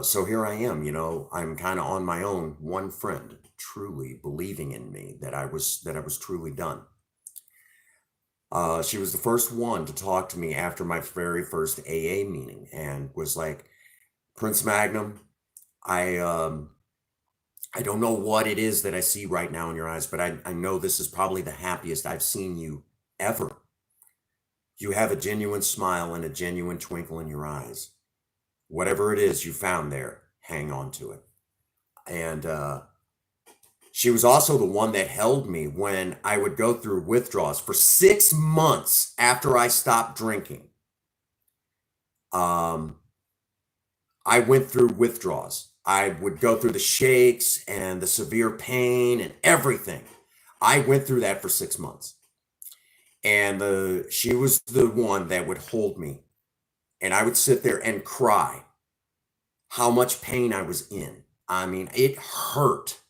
So here I am, I'm kind of on my own. One friend truly believing in me that I was truly done. She was the first one to talk to me after my very first AA meeting and was like, "Prince Magnum, I don't know what it is that I see right now in your eyes, but I know this is probably the happiest I've seen you ever. You have a genuine smile and a genuine twinkle in your eyes. Whatever it is you found there, hang on to it." And she was also the one that held me when I would go through withdrawals for 6 months after I stopped drinking. Um, I went through withdrawals. I would go through the shakes and the severe pain and everything. I went through that for 6 months. And she was the one that would hold me. And I would sit there and cry how much pain I was in. I mean, it hurt.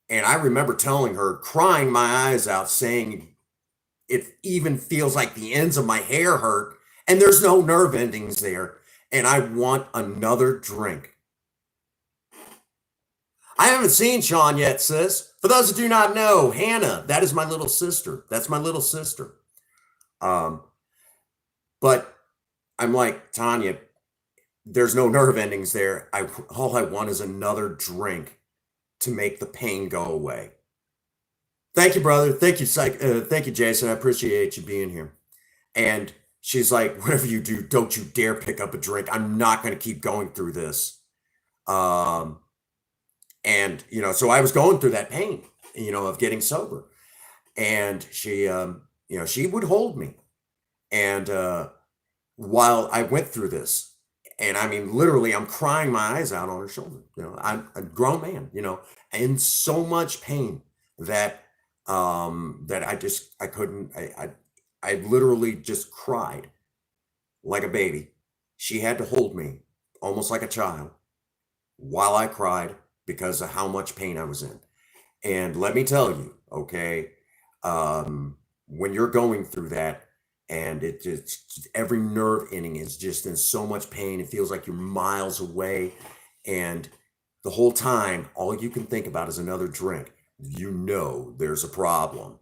And I remember telling her, crying my eyes out, saying, "It even feels like the ends of my hair hurt, and there's no nerve endings there, and I want another drink." I haven't seen Sean yet, sis. For those who do not know, Hannah, that is my little sister. That's my little sister. Um, but I'm like, "Tanya, there's no nerve endings there. All I want is another drink to make the pain go away." "Thank you, brother. Thank you, thank you, Jason. I appreciate you being here." And she's like, "Whatever you do, don't you dare pick up a drink. I'm not going to keep going through this." Um, and so I was going through that pain, of getting sober, and she would hold me, and while I went through this, and I mean, literally, I'm crying my eyes out on her shoulder. I'm a grown man, in so much pain that that I couldn't. I literally just cried like a baby. She had to hold me almost like a child while I cried because of how much pain I was in. And let me tell you, okay, when you're going through that and it's every nerve ending is just in so much pain, it feels like you're miles away. And the whole time, all you can think about is another drink. There's a problem.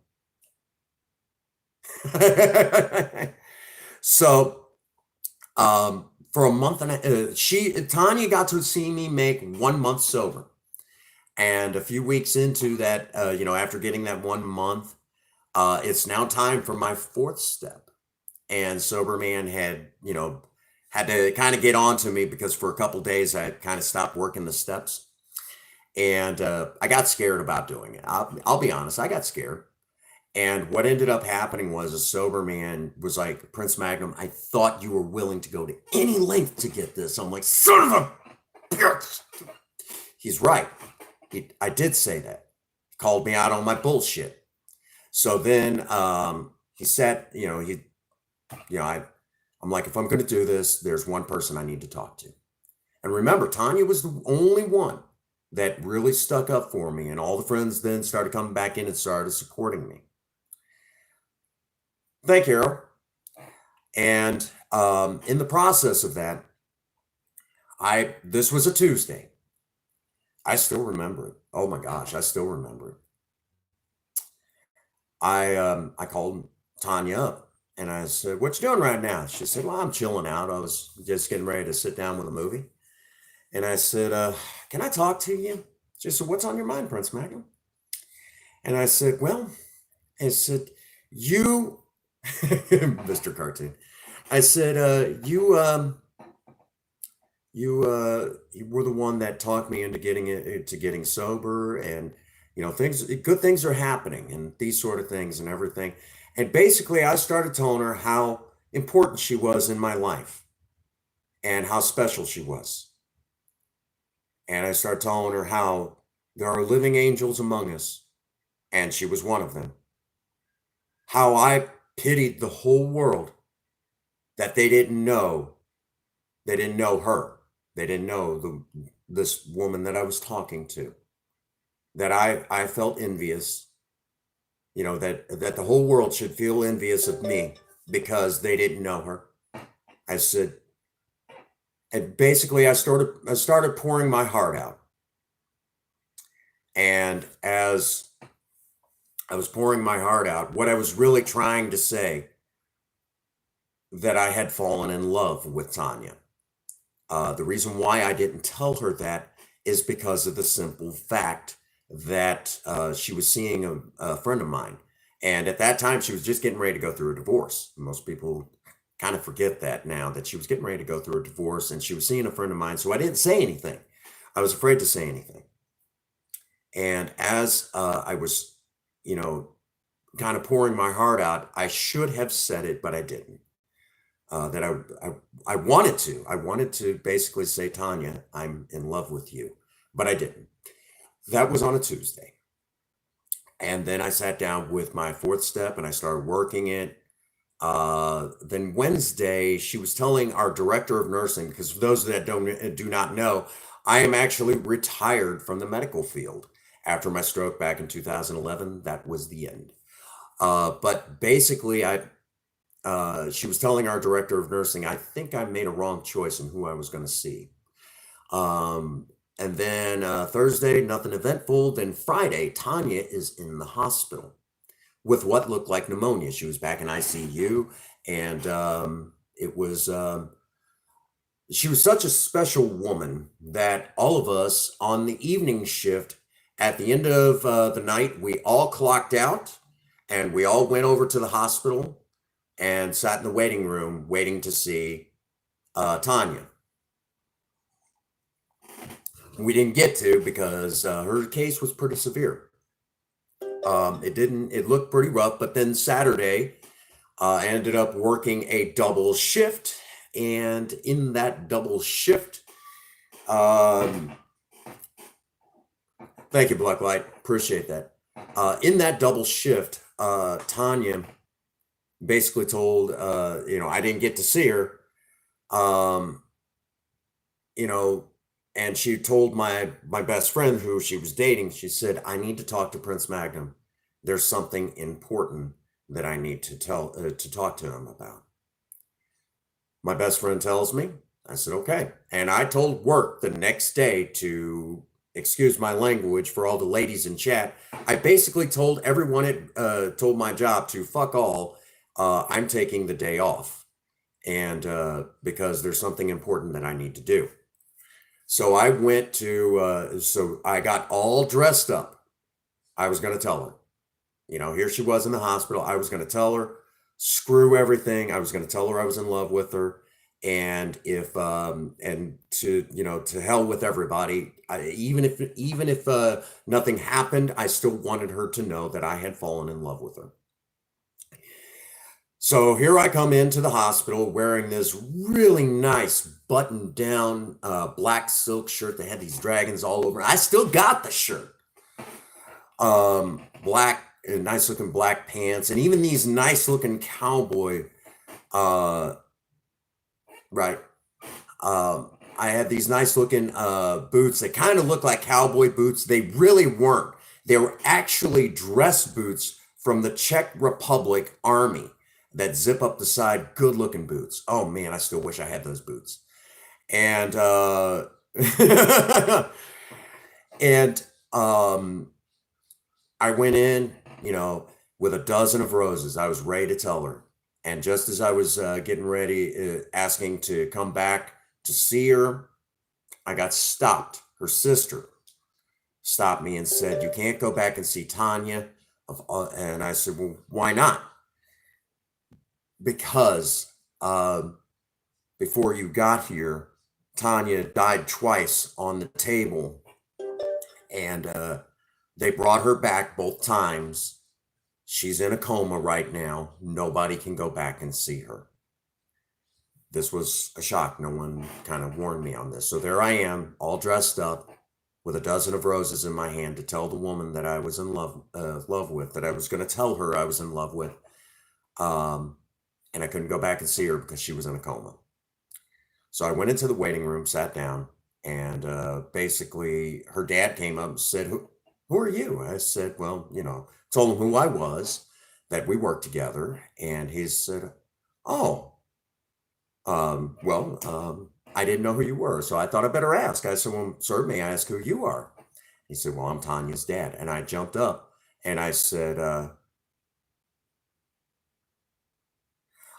So, for a month and Tanya got to see me make 1 month sober. And a few weeks into that, after getting that 1 month, it's now time for my fourth step. And Sober Man had, had to kind of get on to me because for a couple days I kind of stopped working the steps. And I got scared about doing it. I'll be honest, I got scared. And what ended up happening was a sober man was like, Prince Magnum, I thought you were willing to go to any length to get this. I'm like, son of a bitch. He's right. I did say that. He called me out on my bullshit. So then he said, I'm like, if I'm going to do this, there's one person I need to talk to. And remember, Tanya was the only one that really stuck up for me. And all the friends then started coming back in and started supporting me. Thank you, Errol. And in the process of that, this was a Tuesday. I still remember it. Oh my gosh, I still remember it. I called Tanya up and I said, "What you doing right now?" She said, "Well, I'm chilling out. I was just getting ready to sit down with a movie." And I said, "Can I talk to you?" She said, "What's on your mind, Prince Magnum?" And I said, "Well," I said, "you." Mr. Cartoon. I said, you were the one that talked me into getting sober, and good things are happening, and these sort of things and everything. And basically, I started telling her how important she was in my life and how special she was. And I started telling her how there are living angels among us, and she was one of them. How I pitied the whole world that they didn't know her. They didn't know this woman that I was talking to. That I felt envious, that the whole world should feel envious of me because they didn't know her. I said, and basically I started pouring my heart out. And as I was pouring my heart out, what I was really trying to say, that I had fallen in love with Tanya. The reason why I didn't tell her that is because of the simple fact that she was seeing a friend of mine. And at that time, she was just getting ready to go through a divorce. Most people kind of forget that now, that she was getting ready to go through a divorce and she was seeing a friend of mine. So I didn't say anything. I was afraid to say anything. And as I was, kind of pouring my heart out, I should have said it, but I didn't. That I wanted to basically say, Tanya, I'm in love with you, but I didn't. That was on a Tuesday. And then I sat down with my fourth step and I started working it. Then Wednesday, she was telling our director of nursing, because for those that do not know, I am actually retired from the medical field. After my stroke back in 2011, that was the end. But basically, she was telling our director of nursing, I think I made a wrong choice in who I was going to see. And then Thursday, nothing eventful. Then Friday, Tanya is in the hospital with what looked like pneumonia. She was back in ICU, and it was, she was such a special woman that all of us on the evening shift, at the end of the night, we all clocked out and we all went over to the hospital and sat in the waiting room waiting to see Tanya. We didn't get to because her case was pretty severe. It looked pretty rough, but then Saturday, I ended up working a double shift. And in that double shift, thank you, Blacklight. Appreciate that. In that double shift, Tanya basically told, I didn't get to see her, and she told my best friend who she was dating, she said, I need to talk to Prince Magnum. There's something important that I need to talk to him about. My best friend tells me, I said, okay. And I told work the next day to, excuse my language for all the ladies in chat, I basically told everyone told my job to fuck all, I'm taking the day off. And because there's something important that I need to do. So I went to, so I got all dressed up. I was going to tell her, here she was in the hospital. I was going to tell her, screw everything. I was going to tell her I was in love with her. And if and to to hell with everybody. Even if nothing happened, I still wanted her to know that I had fallen in love with her. So here I come into the hospital wearing this really nice button down black silk shirt that had these dragons all over. I still got the shirt. Black, nice looking black pants, and even these nice looking cowboy, uh, right. I had these nice looking boots that kind of look like cowboy boots. They really weren't. They were actually dress boots from the Czech Republic Army that zip up the side, good looking boots. Oh man, I still wish I had those boots. And and I went in, with a dozen of roses. I was ready to tell her. And just as I was getting ready, asking to come back to see her, I got stopped. Her sister stopped me and said, "You can't go back and see Tanya." And I said, "Well, why not?" Because before you got here, Tanya died twice on the table, and they brought her back both times. She's in a coma right now. Nobody can go back and see her. This was a shock. No one kind of warned me on this. So there I am, all dressed up with a dozen of roses in my hand to tell the woman that I was in love with, that I was going to tell her I was in love with. And I couldn't go back and see her because she was in a coma. So I went into the waiting room, sat down, and basically her dad came up and said, who are you? I said, well, told him who I was, that we worked together. And he said, oh, I didn't know who you were. So I thought I better ask. I said, well, sir, may I ask who you are? He said, well, I'm Tanya's dad. And I jumped up and I said,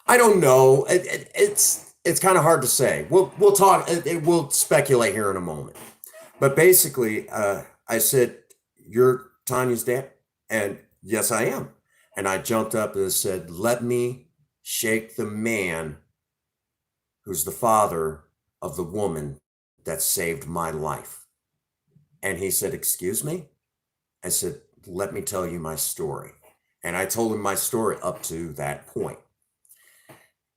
I don't know. It's kind of hard to say. We'll talk. We'll speculate here in a moment. But basically, I said, "You're Tanya's dad," and yes, I am. And I jumped up and said, "Let me shake the man who's the father of the woman that saved my life." And he said, "Excuse me?" I said, "Let me tell you my story." And I told him my story up to that point.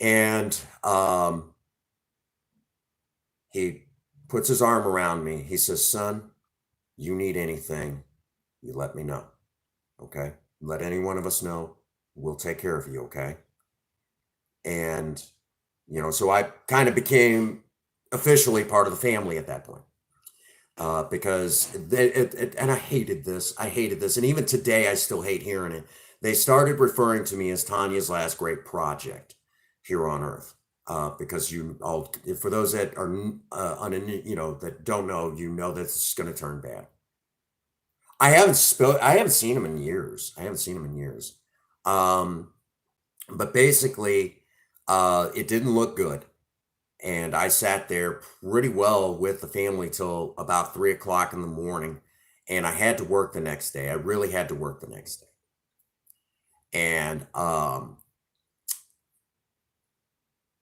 And he puts his arm around me. He says, "Son, you need anything, you let me know. Okay? Let any one of us know. We'll take care of you, okay?" And, so I kind of became officially part of the family at that point. Because and I hated this. I hated this. And even today, I still hate hearing it. They started referring to me as Tanya's last great project here on Earth. Because for those that are, that don't know, that it's going to turn bad. I haven't seen him in years. But basically, it didn't look good. And I sat there pretty well with the family till about 3 o'clock in the morning. And I had to work the next day. I really had to work the next day. And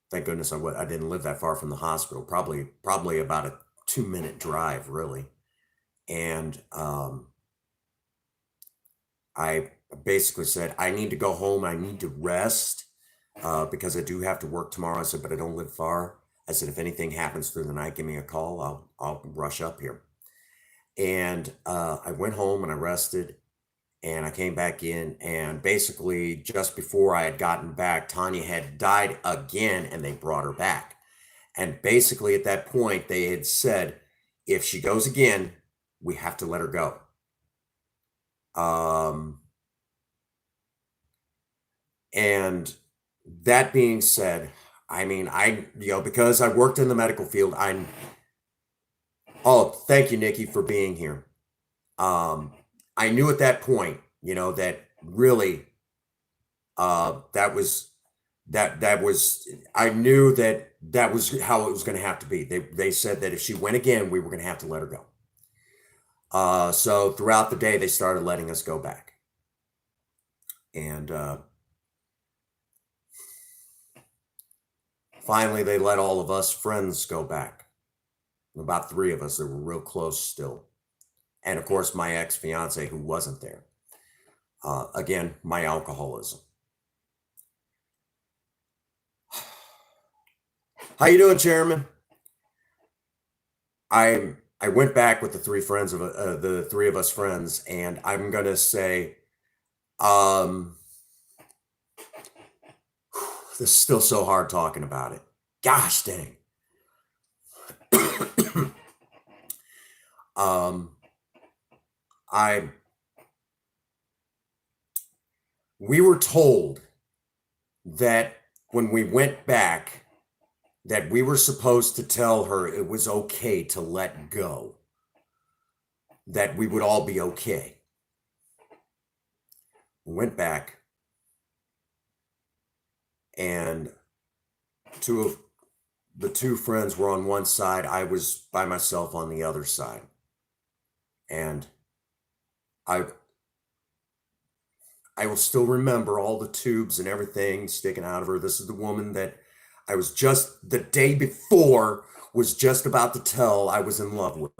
thank goodness I didn't live that far from the hospital, probably about a 2-minute drive, really. And I basically said, I need to go home. I need to rest because I do have to work tomorrow. I said, but I don't live far. I said, if anything happens through the night, give me a call. I'll rush up here. And I went home and I rested. And I came back in, and basically just before I had gotten back, Tanya had died again, and they brought her back. And basically at that point, they had said, if she goes again, we have to let her go. And that being said, I mean, because I worked in the medical field, oh, thank you, Nikki, for being here. I knew at that point, that really, that was, I knew that was how it was going to have to be. They said that if she went again, we were going to have to let her go. So throughout the day, they started letting us go back. And Finally, they let all of us friends go back. About 3 of us that were real close still. And of course, my ex-fiance who wasn't there. Again, my alcoholism. How you doing, Chairman? I went back with the 3 of us friends, and I'm gonna say, um, this is still so hard talking about it. Gosh dang. I we were told that when we went back that we were supposed to tell her it was okay to let go, that we would all be okay. We went back, and the 2 friends were on one side. I was by myself on the other side. And I will still remember all the tubes and everything sticking out of her. This is the woman that I was just the day before was just about to tell I was in love with.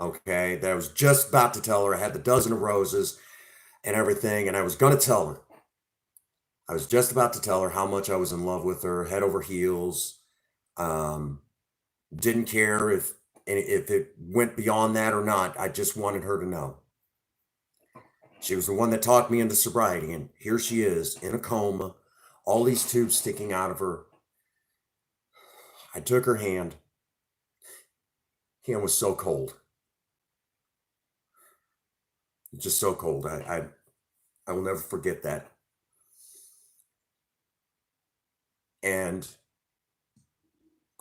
Okay, that I was just about to tell her. I had the dozen of roses and everything, and I was going to tell her. I was just about to tell her how much I was in love with her, head over heels. Didn't care if it went beyond that or not. I just wanted her to know. She was the one that talked me into sobriety, and here she is in a coma, all these tubes sticking out of her. I took her hand. Hand was so cold. Just so cold. I will never forget that. And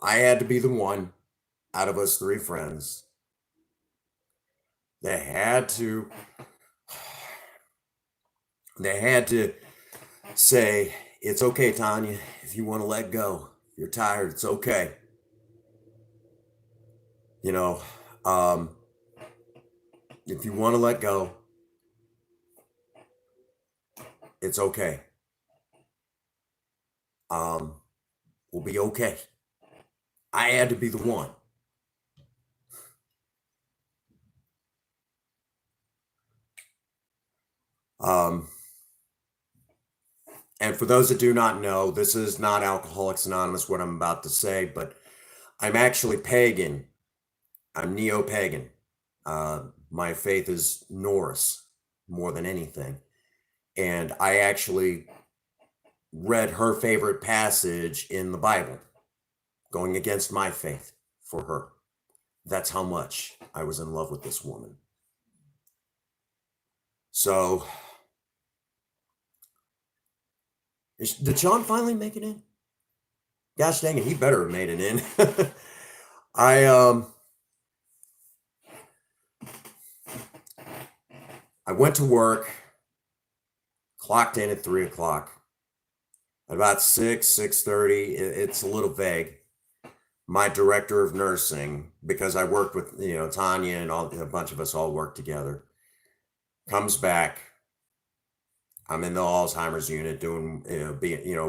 I had to be the one out of us 3 friends that had to say, it's okay, Tanya, if you want to let go. If you're tired, it's okay. You know, if you want to let go, it's okay. We'll be okay. I had to be the one. And for those that do not know, this is not Alcoholics Anonymous, what I'm about to say, but I'm actually pagan. I'm neo-pagan. My faith is Norse more than anything. And I actually read her favorite passage in the Bible, going against my faith for her. That's how much I was in love with this woman. So, did Sean finally make it in? Gosh dang it, he better have made it in. I went to work, clocked in at 3 o'clock. At about 6:30, it's a little vague. My director of nursing, because I worked with, Tanya and a bunch of us all worked together, comes back. I'm in the Alzheimer's unit doing,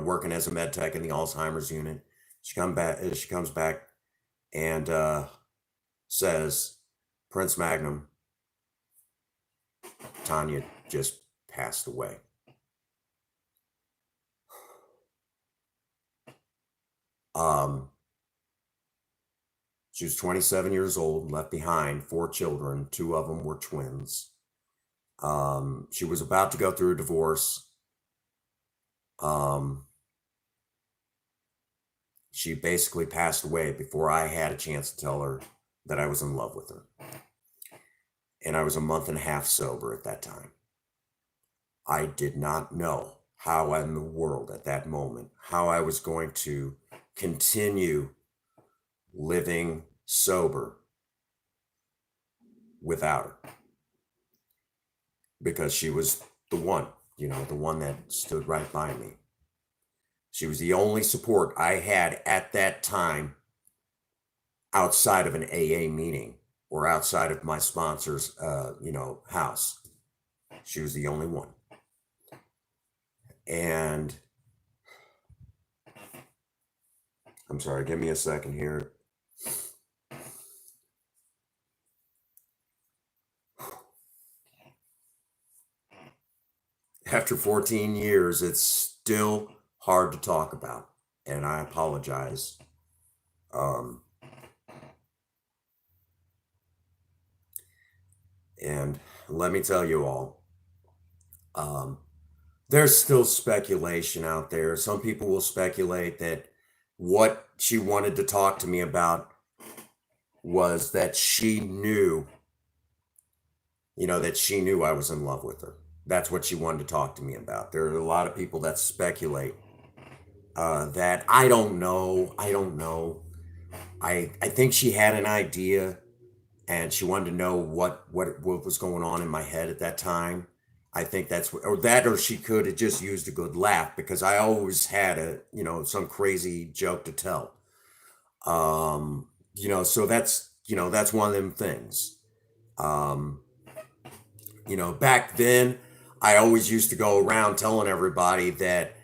working as a med tech in the Alzheimer's unit. She comes back and says, Prince Magnum, Tanya just passed away. She was 27 years old, left behind 4 children. 2 of them were twins. She was about to go through a divorce. She basically passed away before I had a chance to tell her that I was in love with her. And I was a month and a half sober at that time. I did not know how in the world at that moment, how I was going to continue living sober without her. Because she was the one, the one that stood right by me. She was the only support I had at that time outside of an AA meeting or outside of my sponsor's, house. She was the only one. And I'm sorry, give me a second here. After 14 years, it's still hard to talk about, and I apologize. Um, and let me tell you all, um, there's still speculation out there. Some people will speculate that what she wanted to talk to me about was that she knew, that she knew I was in love with her. That's what she wanted to talk to me about. There are a lot of people that speculate that. I don't know. I don't know. I think she had an idea and she wanted to know what was going on in my head at that time. I think that's what, or that, or she could have just used a good laugh because I always had some crazy joke to tell. So that's one of them things. Um, Back then, I always used to go around telling everybody that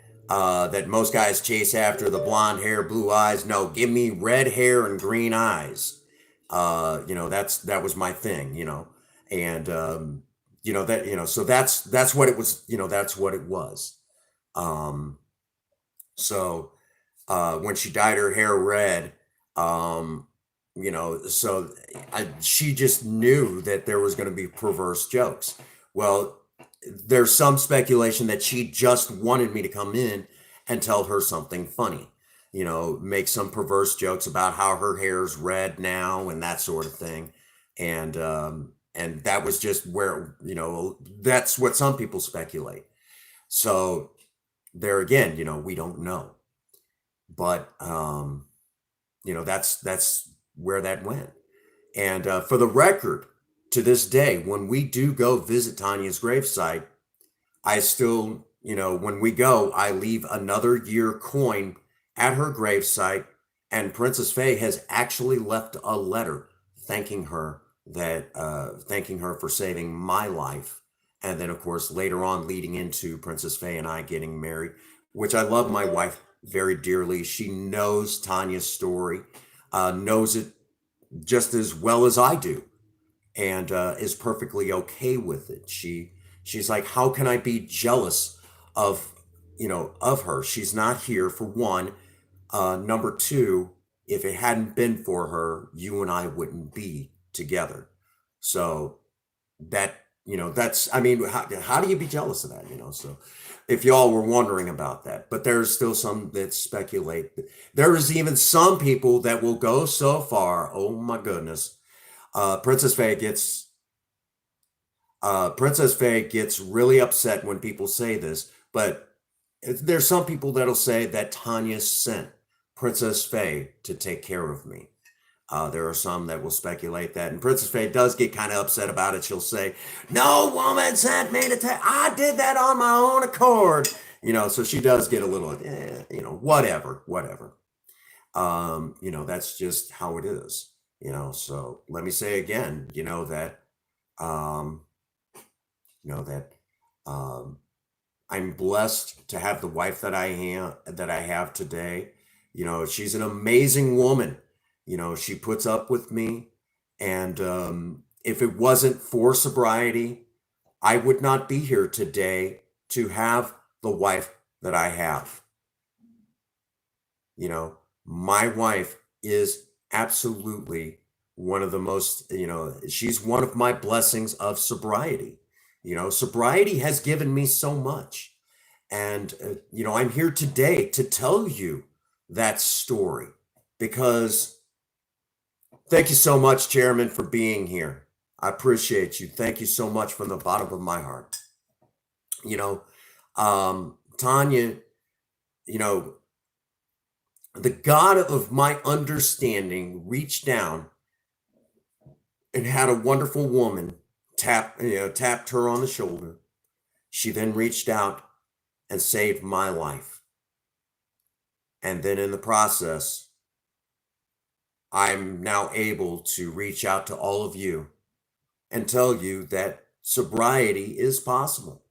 most guys chase after the blonde hair, blue eyes. No, give me red hair and green eyes. That was my thing. And so that's what it was. That's what it was. Um, so when she dyed her hair red, um, she just knew that there was going to be perverse jokes. Well, there's some speculation that she just wanted me to come in and tell her something funny, make some perverse jokes about how her hair's red now and that sort of thing. And that was just where, that's what some people speculate. So there again, we don't know. But that's where that went. And for the record, to this day, when we do go visit Tanya's gravesite, I still, when we go, I leave another year coin at her gravesite, and Princess Faye has actually left a letter thanking her thanking her for saving my life. And then, of course, later on, leading into Princess Faye and I getting married, which I love my wife very dearly. She knows Tanya's story, knows it just as well as I do, and is perfectly okay with it. She's like, how can I be jealous of of her? She's not here for one. Number two, if it hadn't been for her, you and I wouldn't be together. So that's, I mean, how do you be jealous of that? So if y'all were wondering about that, but there's still some that speculate. There is even some people that will go so far. Oh my goodness. Princess Faye gets really upset when people say this, but there's some people that'll say that Tanya sent Princess Faye to take care of me. There are some that will speculate that, and Princess Faye does get kind of upset about it. She'll say, "No woman sent me to take. I did that on my own accord." So she does get a little, whatever. That's just how it is. So let me say again, um, that I'm blessed to have the wife that I have today. She's an amazing woman. She puts up with me, and if it wasn't for sobriety, I would not be here today to have the wife that I have. My wife is absolutely one of the most, she's one of my blessings of sobriety. Sobriety has given me so much. And, I'm here today to tell you that story because thank you so much, Chairman, for being here. I appreciate you. Thank you so much from the bottom of my heart. Tanya, the God of my understanding reached down and had a wonderful woman tapped her on the shoulder. She then reached out and saved my life. And then in the process, I'm now able to reach out to all of you and tell you that sobriety is possible.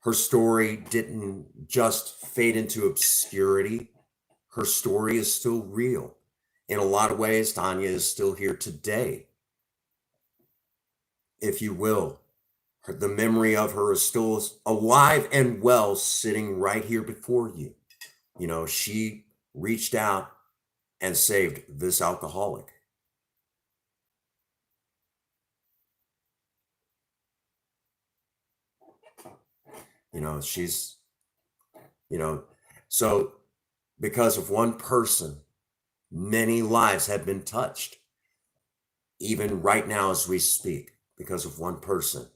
Her story didn't just fade into obscurity. Her story is still real. In a lot of ways, Tanya is still here today. If you will, the memory of her is still alive and well, sitting right here before you. You know, she reached out and saved this alcoholic. You know, she's, you know, so because of one person, many lives have been touched, even right now as we speak, because of one person.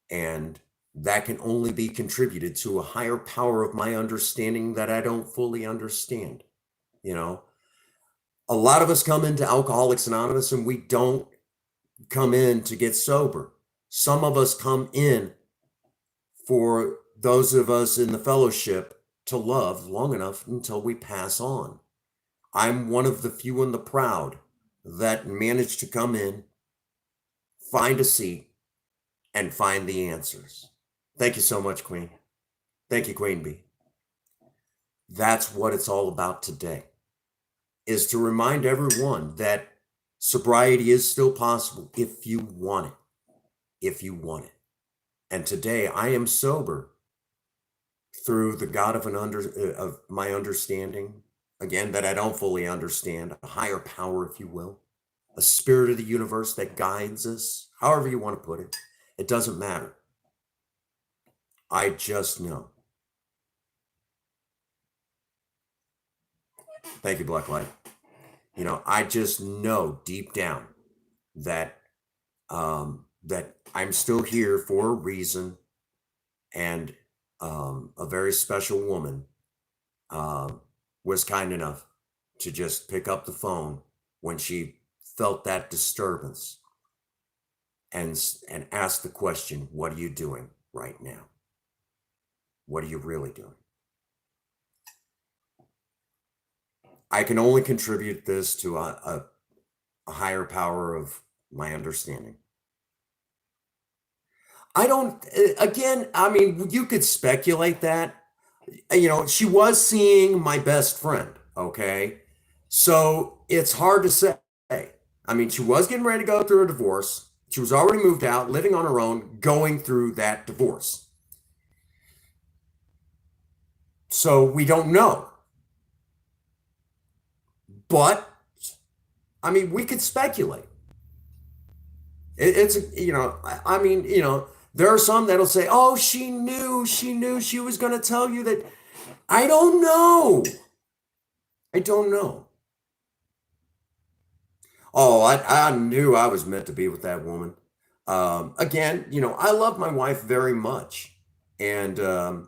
And that can only be contributed to a higher power of my understanding that I don't fully understand. You know, a lot of us come into Alcoholics Anonymous and we don't come in to get sober. Some of us come in for those of us in the fellowship to love long enough until we pass on. I'm one of the few and the proud that managed to come in, find a seat, and find the answers. Thank you so much, Queen. Thank you, Queen Bee. That's what it's all about today, is to remind everyone that sobriety is still possible if you want it, if you want it. And today I am sober through the God of my understanding, again, that I don't fully understand, a higher power, if you will, a spirit of the universe that guides us, however you want to put it. It doesn't matter. I just know. Thank you, Black Light. You know, I just know deep down that that I'm still here for a reason, and a very special woman was kind enough to just pick up the phone when she felt that disturbance and ask the question, what are you doing right now? What are you really doing? I can only contribute this to a higher power of my understanding. I don't, again, I mean, you could speculate that. You know, she was seeing my best friend, okay? So it's hard to say. I mean, she was getting ready to go through a divorce. She was already moved out, living on her own, going through that divorce. So we don't know. But, I mean, we could speculate. It's, you know, I mean, you know, there are some that'll say, oh, she knew she was going to tell you that. I don't know. I don't know. Oh, I knew I was meant to be with that woman. Again, you know, I love my wife very much. And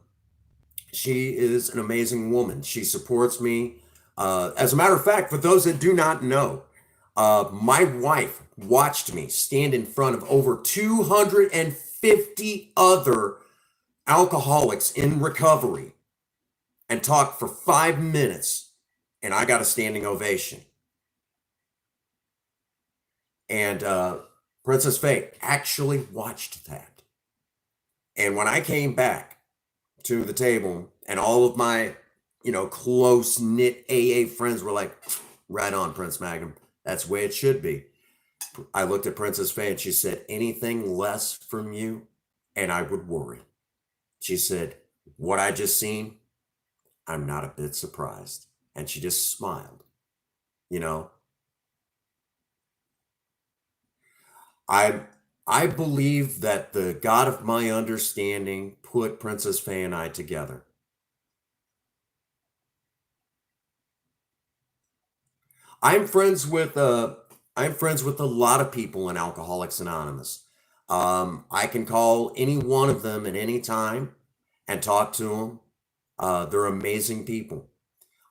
she is an amazing woman. She supports me. As a matter of fact, for those that do not know, my wife watched me stand in front of over 250 other alcoholics in recovery and talk for 5 minutes, and I got a standing ovation. And Princess Faye actually watched that. And when I came back to the table, and all of my, you know, close knit AA friends were like, right on, Prince Magnum. That's the way it should be. I looked at Princess Faye and she said, anything less from you, and I would worry. She said, what I just seen, I'm not a bit surprised. And she just smiled. You know, I believe that the God of my understanding put Princess Faye and I together. I'm friends with a lot of people in Alcoholics Anonymous. I can call any one of them at any time and talk to them. They're amazing people.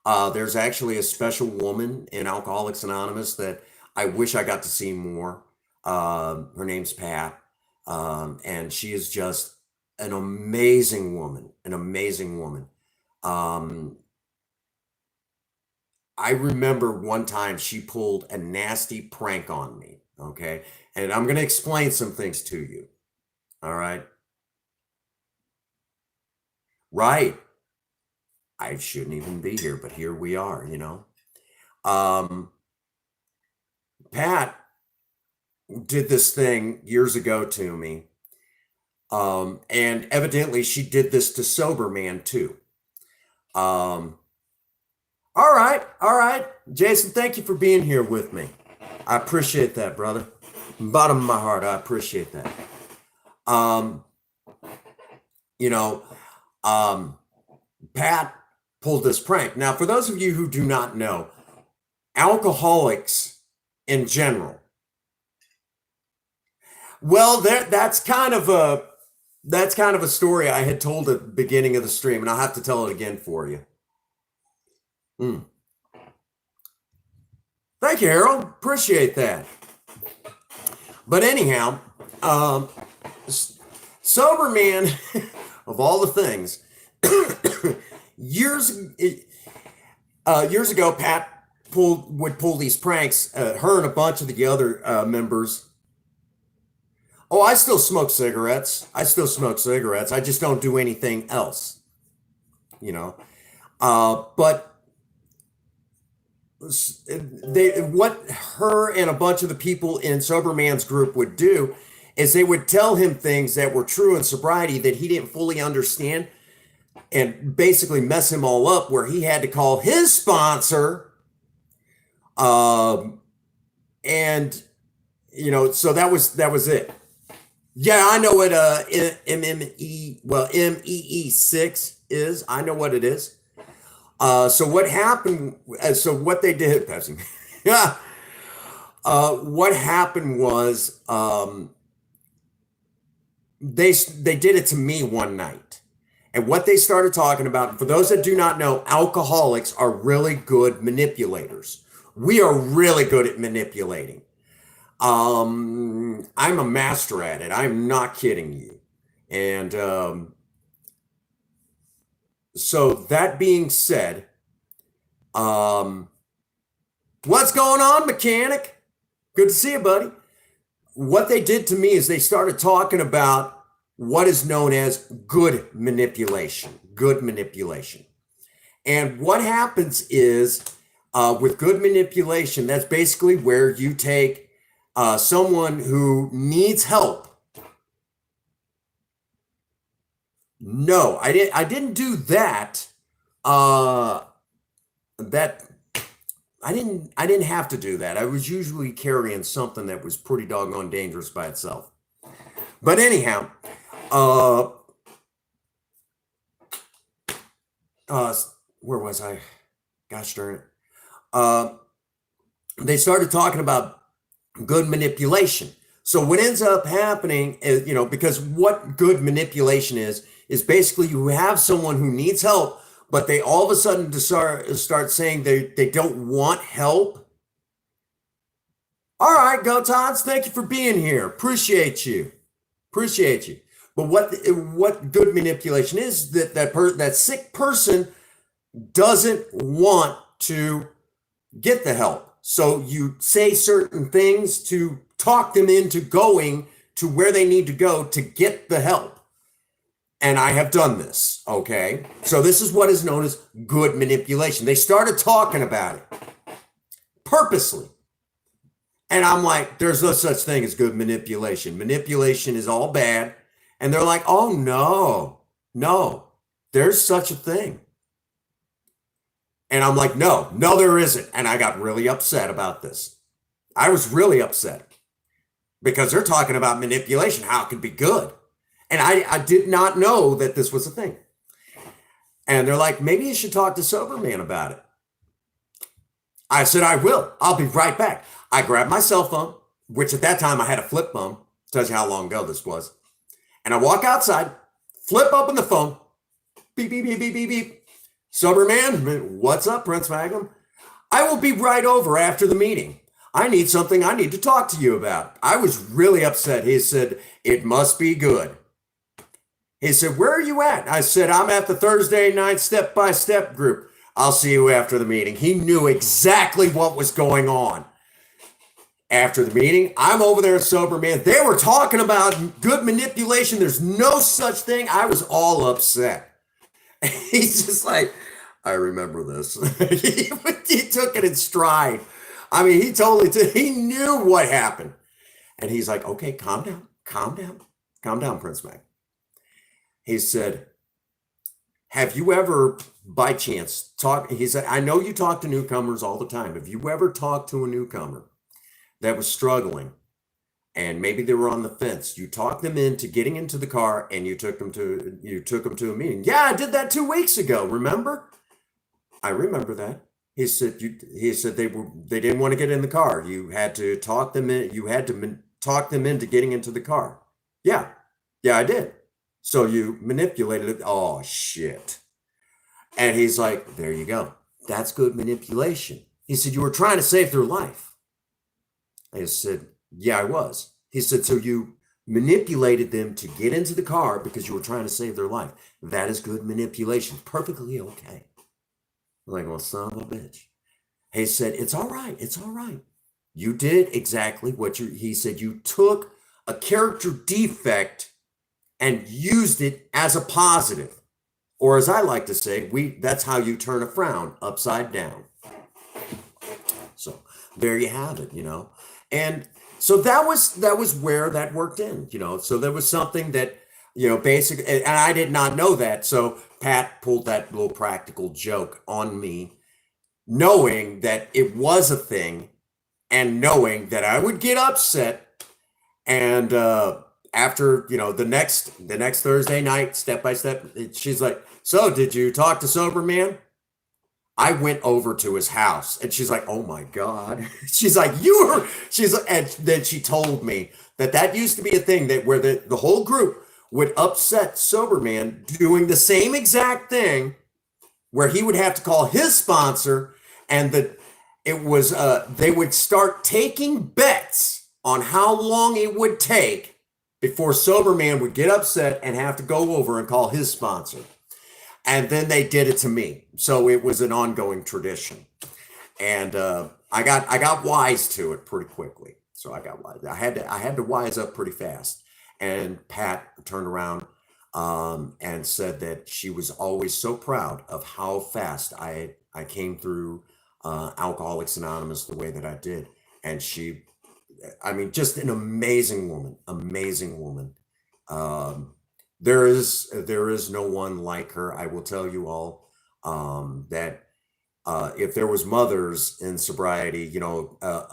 There's actually a special woman in Alcoholics Anonymous that I wish I got to see more. Her name's Pat, and she is just an amazing woman, an amazing woman. I remember one time she pulled a nasty prank on me, okay? And I'm going to explain some things to you, all right? Right. I shouldn't even be here, but here we are, you know. Um, Pat did this thing years ago to me. And evidently she did this to Sober Man too. Um, all right. Jason, thank you for being here with me. I appreciate that, brother. Bottom of my heart, I appreciate that. Um, you know, Pat pulled this prank. Now, for those of you who do not know, alcoholics in general, well, that's kind of a story I had told at the beginning of the stream, and I'll have to tell it again for you. Thank you, Harold. Appreciate that. But anyhow, Sober Man, of all the things, years ago, Pat would pull these pranks. Her and a bunch of the other members. Oh, I still smoke cigarettes. I just don't do anything else, you know. But what her and a bunch of the people in Sober Man's group would do is they would tell him things that were true in sobriety that he didn't fully understand, and basically mess him all up, where he had to call his sponsor. And you know, so that was it. Yeah, I know what MEE6 is. I know what it is. So what happened? So what they did, Pepsi. Yeah. What happened was they did it to me one night, and what they started talking about. For those that do not know, alcoholics are really good manipulators. We are really good at manipulating. I'm a master at it. I'm not kidding you. And so that being said, what's going on, mechanic? Good to see you, buddy. What they did to me is they started talking about what is known as good manipulation. And what happens is with good manipulation, that's basically where you take someone who needs help. No, I didn't do that. I didn't have to do that. I was usually carrying something that was pretty doggone dangerous by itself. But anyhow, where was I? Gosh darn it. They started talking about good manipulation. So what ends up happening is, you know, because what good manipulation is basically you have someone who needs help, but they all of a sudden start saying they don't want help. All right, Go Tots, thank you for being here. Appreciate you. But what good manipulation is, that sick person doesn't want to get the help. So you say certain things to talk them into going to where they need to go to get the help. And I have done this, okay? So this is what is known as good manipulation. They started talking about it purposely. And I'm like, there's no such thing as good manipulation. Manipulation is all bad. And they're like, oh, no, there's such a thing. And I'm like, no, there isn't. And I got really upset about this. I was really upset because they're talking about manipulation, how it could be good. And I did not know that this was a thing. And they're like, maybe you should talk to Sober Man about it. I said, I will. I'll be right back. I grabbed my cell phone, which at that time I had a flip phone. Tells you how long ago this was. And I walk outside, flip open the phone, beep, beep, beep, beep, beep, beep. Sober Man, what's up, Prince Magnum? I will be right over after the meeting. I need to talk to you about. I was really upset. He said, it must be good. He said, where are you at? I said, I'm at the Thursday night step-by-step group. I'll see you after the meeting. He knew exactly what was going on. After the meeting, I'm over there at Sober Man. They were talking about good manipulation. There's no such thing. I was all upset. He's just like, I remember this. He took it in stride. I mean, he totally did. He knew what happened. And he's like, okay, calm down, calm down, calm down, Prince Mac. He said, have you ever, by chance, he said, I know you talk to newcomers all the time. Have you ever talked to a newcomer that was struggling and maybe they were on the fence? You talked them into getting into the car and you took them to a meeting. Yeah, I did that 2 weeks ago. Remember? I remember that. He said they didn't want to get in the car. You had to talk them in. You had to talk them into getting into the car. Yeah, yeah, I did. So you manipulated it. Oh shit! And he's like, there you go. That's good manipulation. He said you were trying to save their life. I said, yeah, I was. He said, so you manipulated them to get into the car because you were trying to save their life. That is good manipulation. Perfectly okay. I'm like, well, son of a bitch. He said, it's all right. It's all right. You did exactly he said, you took a character defect and used it as a positive. Or as I like to say, that's how you turn a frown upside down. So there you have it, And so that was where that worked in, So there was something that, basic, and I did not know that. So Pat pulled that little practical joke on me, knowing that it was a thing and knowing that I would get upset. And after, the next Thursday night, step by step, she's like, so did you talk to Sober Man? I went over to his house and she's like, oh my God. She's like, and then she told me that used to be a thing that where the whole group would upset Sober Man doing the same exact thing where he would have to call his sponsor and they would start taking bets on how long it would take before Sober Man would get upset and have to go over and call his sponsor. And then they did it to me. So it was an ongoing tradition. And I got wise to it pretty quickly. So I got wise. I had to wise up pretty fast. And Pat turned around and said that she was always so proud of how fast I came through Alcoholics Anonymous the way that I did. And just an amazing woman, amazing woman. There is no one like her. I will tell you all that if there was mothers in sobriety,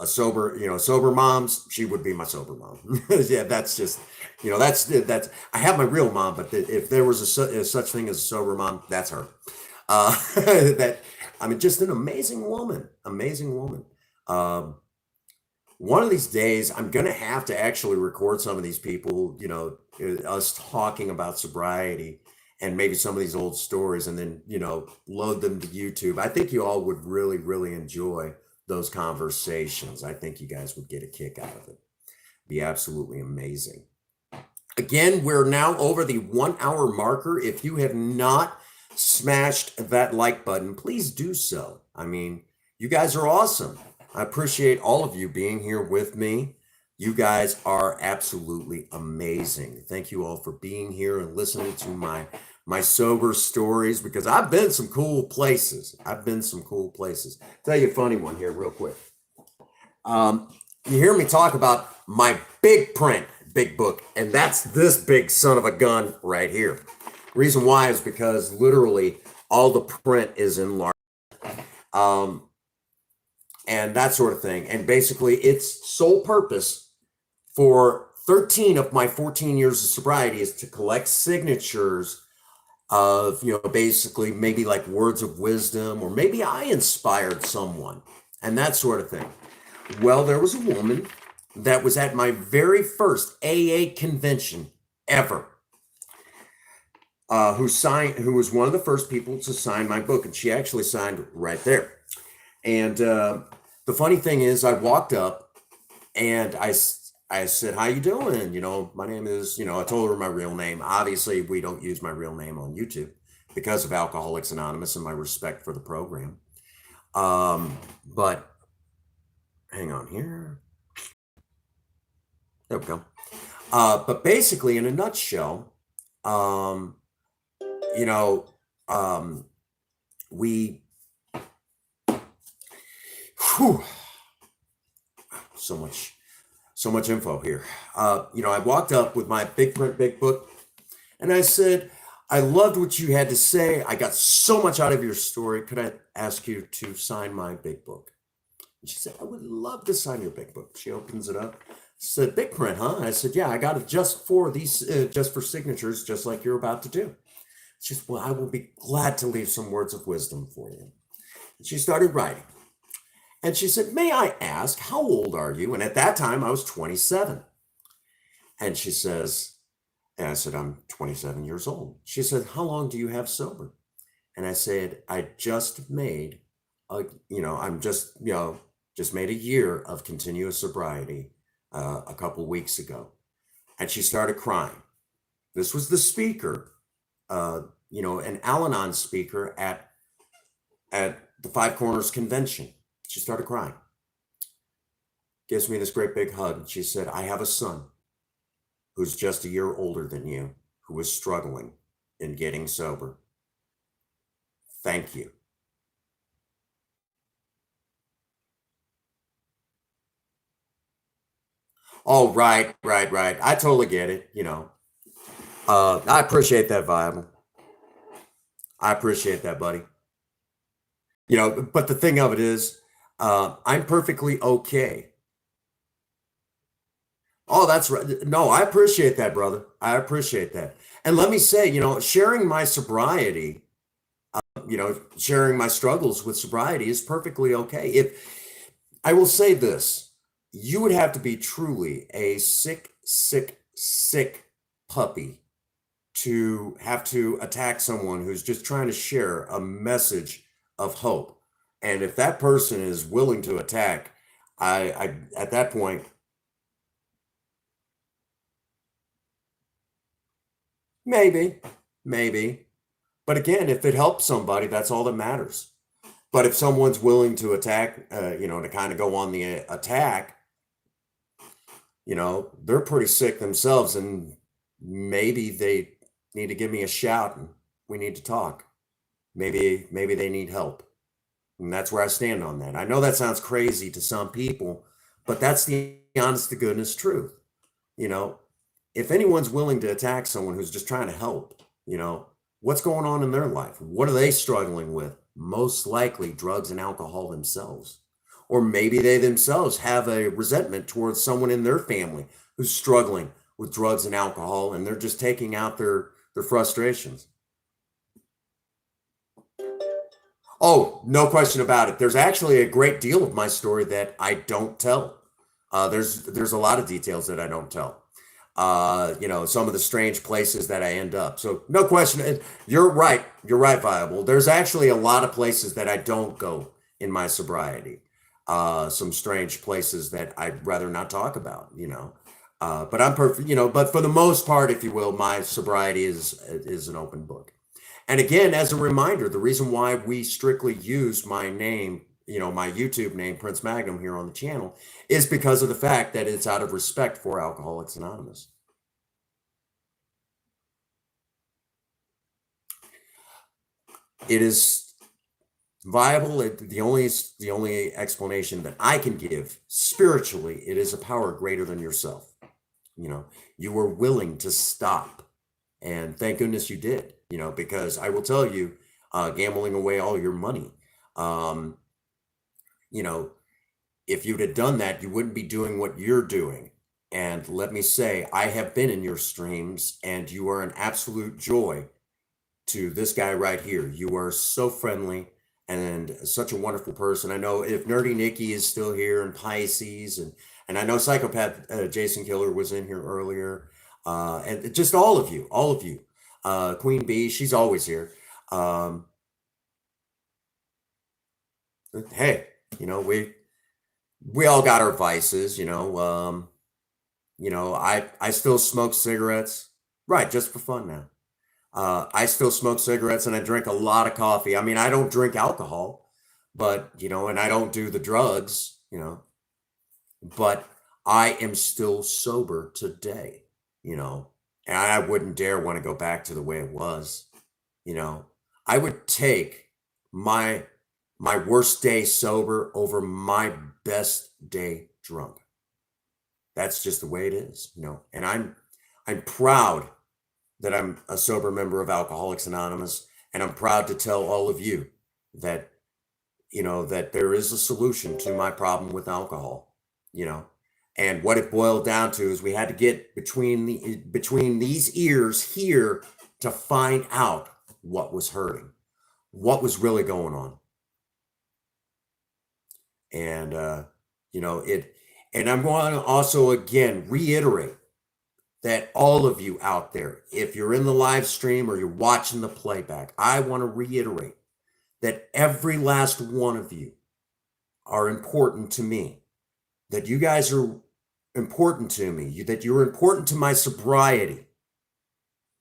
sober moms, she would be my sober mom. Yeah, that's just, that's. I have my real mom, but if there was a such thing as a sober mom, that's her. Just an amazing woman, amazing woman. One of these days, I'm going to have to actually record some of these people, us talking about sobriety and maybe some of these old stories and then, load them to YouTube. I think you all would really, really enjoy those conversations. I think you guys would get a kick out of it. Be absolutely amazing. Again, we're now over the 1 hour marker. If you have not smashed that like button, please do so. You guys are awesome. I appreciate all of you being here with me. You guys are absolutely amazing. Thank you all for being here and listening to my sober stories, because I've been some cool places. Tell you a funny one here real quick. You hear me talk about my big print, big book, and that's this big son of a gun right here. Reason why is because literally all the print is enlarged. And that sort of thing. And basically its sole purpose for 13 of my 14 years of sobriety is to collect signatures of, basically maybe like words of wisdom, or maybe I inspired someone and that sort of thing. Well, there was a woman that was at my very first AA convention ever, who was one of the first people to sign my book. And she actually signed right there. And the funny thing is, I walked up and I said, how you doing? My name is, I told her my real name. Obviously, we don't use my real name on YouTube because of Alcoholics Anonymous and my respect for the program. But hang on here. There we go. But basically, in a nutshell, we, whew, so much info here. I walked up with my big print, big book, and I said, I loved what you had to say. I got so much out of your story. Could I ask you to sign my big book? And she said, I would love to sign your big book. She opens it up. She said, big print, huh? I said, yeah, I got it just for these, just for signatures, just like you're about to do. She said, well, I will be glad to leave some words of wisdom for you. And she started writing. And she said, may I ask, how old are you? And at that time, I was 27. And she says, and I said, I'm 27 years old. She said, how long do you have sober? And I said, I just made just made a year of continuous sobriety a couple weeks ago. And she started crying. This was the speaker, an Al-Anon speaker at the Five Corners Convention. She started crying. Gives me this great big hug. She said, I have a son who's just a year older than you, who is struggling in getting sober. Thank you. Oh, right. I totally get it. I appreciate that, Viable. I appreciate that, buddy. But the thing of it is, I'm perfectly okay. Oh, that's right. No, I appreciate that, brother. I appreciate that. And let me say, sharing my sobriety, sharing my struggles with sobriety is perfectly okay. If I will say this, you would have to be truly a sick, sick, sick puppy to have to attack someone who's just trying to share a message of hope. And if that person is willing to attack, I at that point, maybe. But again, if it helps somebody, that's all that matters. But if someone's willing to attack, to kind of go on the attack, they're pretty sick themselves, and maybe they need to give me a shout and we need to talk. Maybe they need help. And that's where I stand on that. I know that sounds crazy to some people, but that's the honest to goodness truth. If anyone's willing to attack someone who's just trying to help, what's going on in their life? What are they struggling with? Most likely drugs and alcohol themselves. Or maybe they themselves have a resentment towards someone in their family who's struggling with drugs and alcohol, and they're just taking out their frustrations. Oh, no question about it. There's actually a great deal of my story that I don't tell. There's a lot of details that I don't tell. Some of the strange places that I end up. So no question. You're right. You're right, Viable. There's actually a lot of places that I don't go in my sobriety. Some strange places that I'd rather not talk about, but I'm perfect, but for the most part, if you will, my sobriety is an open book. And again, as a reminder, the reason why we strictly use my name, my YouTube name, Prince Magnum, here on the channel, is because of the fact that it's out of respect for Alcoholics Anonymous. It is viable. The only explanation that I can give spiritually, it is a power greater than yourself. You were willing to stop, and thank goodness you did. Because I will tell you, gambling away all your money, if you'd have done that, you wouldn't be doing what you're doing. And let me say, I have been in your streams, and you are an absolute joy to this guy right here. You are so friendly and such a wonderful person. I know if Nerdy Nikki is still here, and Pisces, and I know Psychopath Jason Killer was in here earlier, and just all of you. Queen Bee, she's always here. Hey, we all got our vices, I still smoke cigarettes, right, just for fun now. I still smoke cigarettes, and I drink a lot of coffee. I mean, I don't drink alcohol, but and I don't do the drugs, but I am still sober today, and I wouldn't dare want to go back to the way it was. I would take my worst day sober over my best day drunk. That's just the way it is, you know. And I'm proud that I'm a sober member of Alcoholics Anonymous, and I'm proud to tell all of you that, you know, that there is a solution to my problem with alcohol, you know. And what it boiled down to is we had to get between these ears here to find out what was hurting, what was really going on. And you know, and I'm going to also again reiterate that all of you out there, if you're in the live stream or you're watching the playback, I want to reiterate that every last one of you are important to me, that you guys are important to me, that you're important to my sobriety.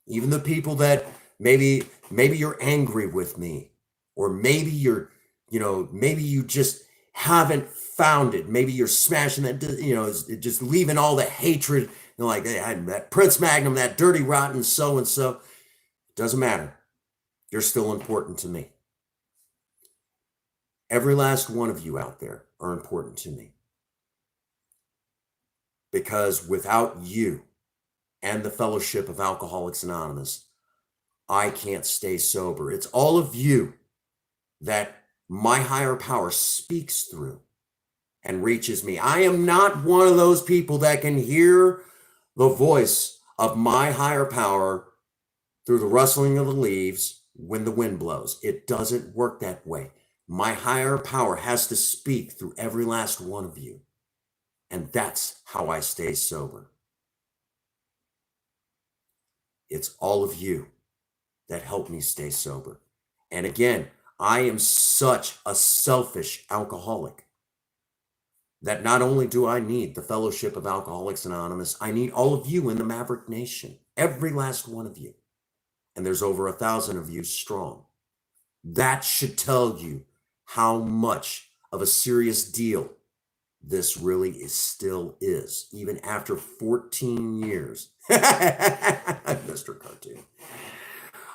Even the people that maybe you're angry with me, or maybe you're, you know, maybe you just haven't found it. Maybe you're smashing that, you know, just leaving all the hatred, you know, like that Prince Magnum, that dirty, rotten so-and-so. It doesn't matter. You're still important to me. Every last one of you out there are important to me. Because without you and the Fellowship of Alcoholics Anonymous, I can't stay sober. It's all of you that my higher power speaks through and reaches me. I am not one of those people that can hear the voice of my higher power through the rustling of the leaves when the wind blows. It doesn't work that way. My higher power has to speak through every last one of you. And that's how I stay sober. It's all of you that help me stay sober. And again, I am such a selfish alcoholic that not only do I need the Fellowship of Alcoholics Anonymous, I need all of you in the Maverick Nation, every last one of you. And there's over 1,000 of you strong. That should tell you how much of a serious deal this really still is, even after 14 years. Mr. Cartoon.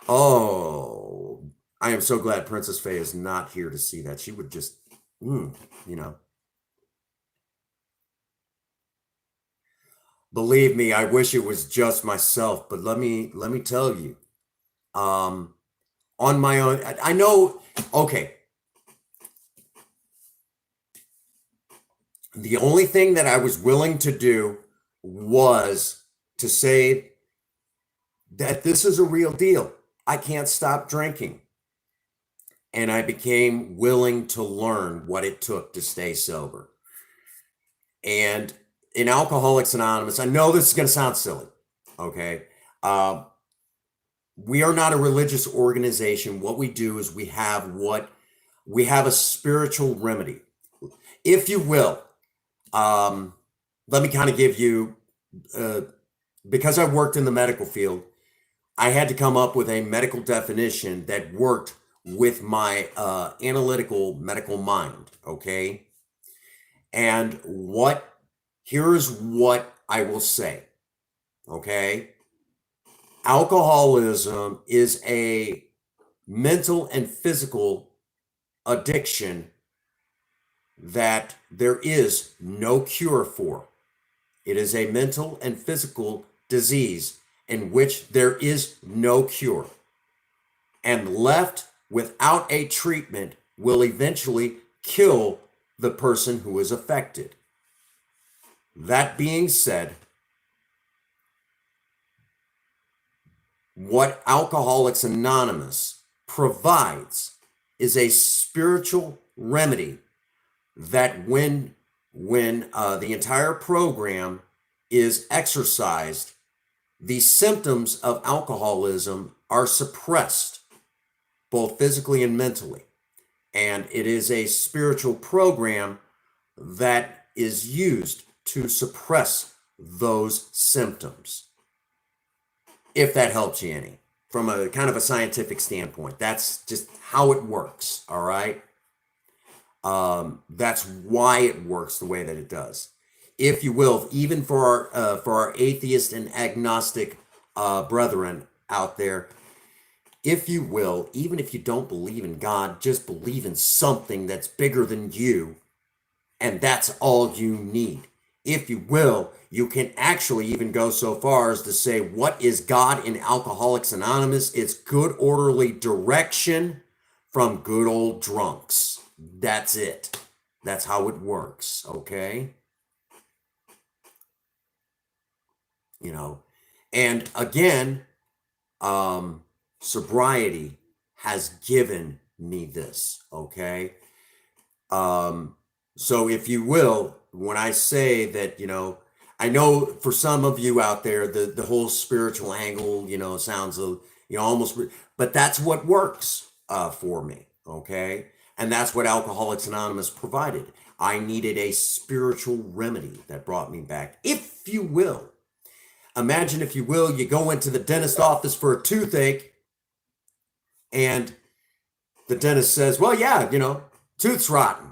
Oh, I am so glad Princess Faye is not here to see that. She would just, you know. Believe me, I wish it was just myself, but let me tell you, on my own, I know, okay. The only thing that I was willing to do was to say that this is a real deal. I can't stop drinking. And I became willing to learn what it took to stay sober. And in Alcoholics Anonymous, I know this is going to sound silly, okay? We are not a religious organization. What we do is we have a spiritual remedy, if you will. Let me kind of give you, because I worked in the medical field, I had to come up with a medical definition that worked with my analytical medical mind, okay? And here's what I will say, okay? Alcoholism is a mental and physical addiction that there is no cure for. It is a mental and physical disease in which there is no cure. And left without a treatment will eventually kill the person who is affected. That being said, what Alcoholics Anonymous provides is a spiritual remedy that when the entire program is exercised, the symptoms of alcoholism are suppressed, both physically and mentally. And it is a spiritual program that is used to suppress those symptoms. If that helps you any, from a kind of a scientific standpoint, that's just how it works, all right? That's why it works the way that it does. If you will, even for our atheist and agnostic brethren out there, if you will, even if you don't believe in God, just believe in something that's bigger than you, and that's all you need. If you will, you can actually even go so far as to say, what is God in Alcoholics Anonymous? It's good, orderly direction from good old drunks. That's it. That's how it works, okay? You know, and again, sobriety has given me this, okay? So if you will, when I say that, I know for some of you out there, the whole spiritual angle, sounds, almost, but that's what works for me, okay? And that's what Alcoholics Anonymous provided. I needed a spiritual remedy that brought me back, if you will. Imagine, if you will, you go into the dentist office for a toothache, and the dentist says, well, yeah, tooth's rotten.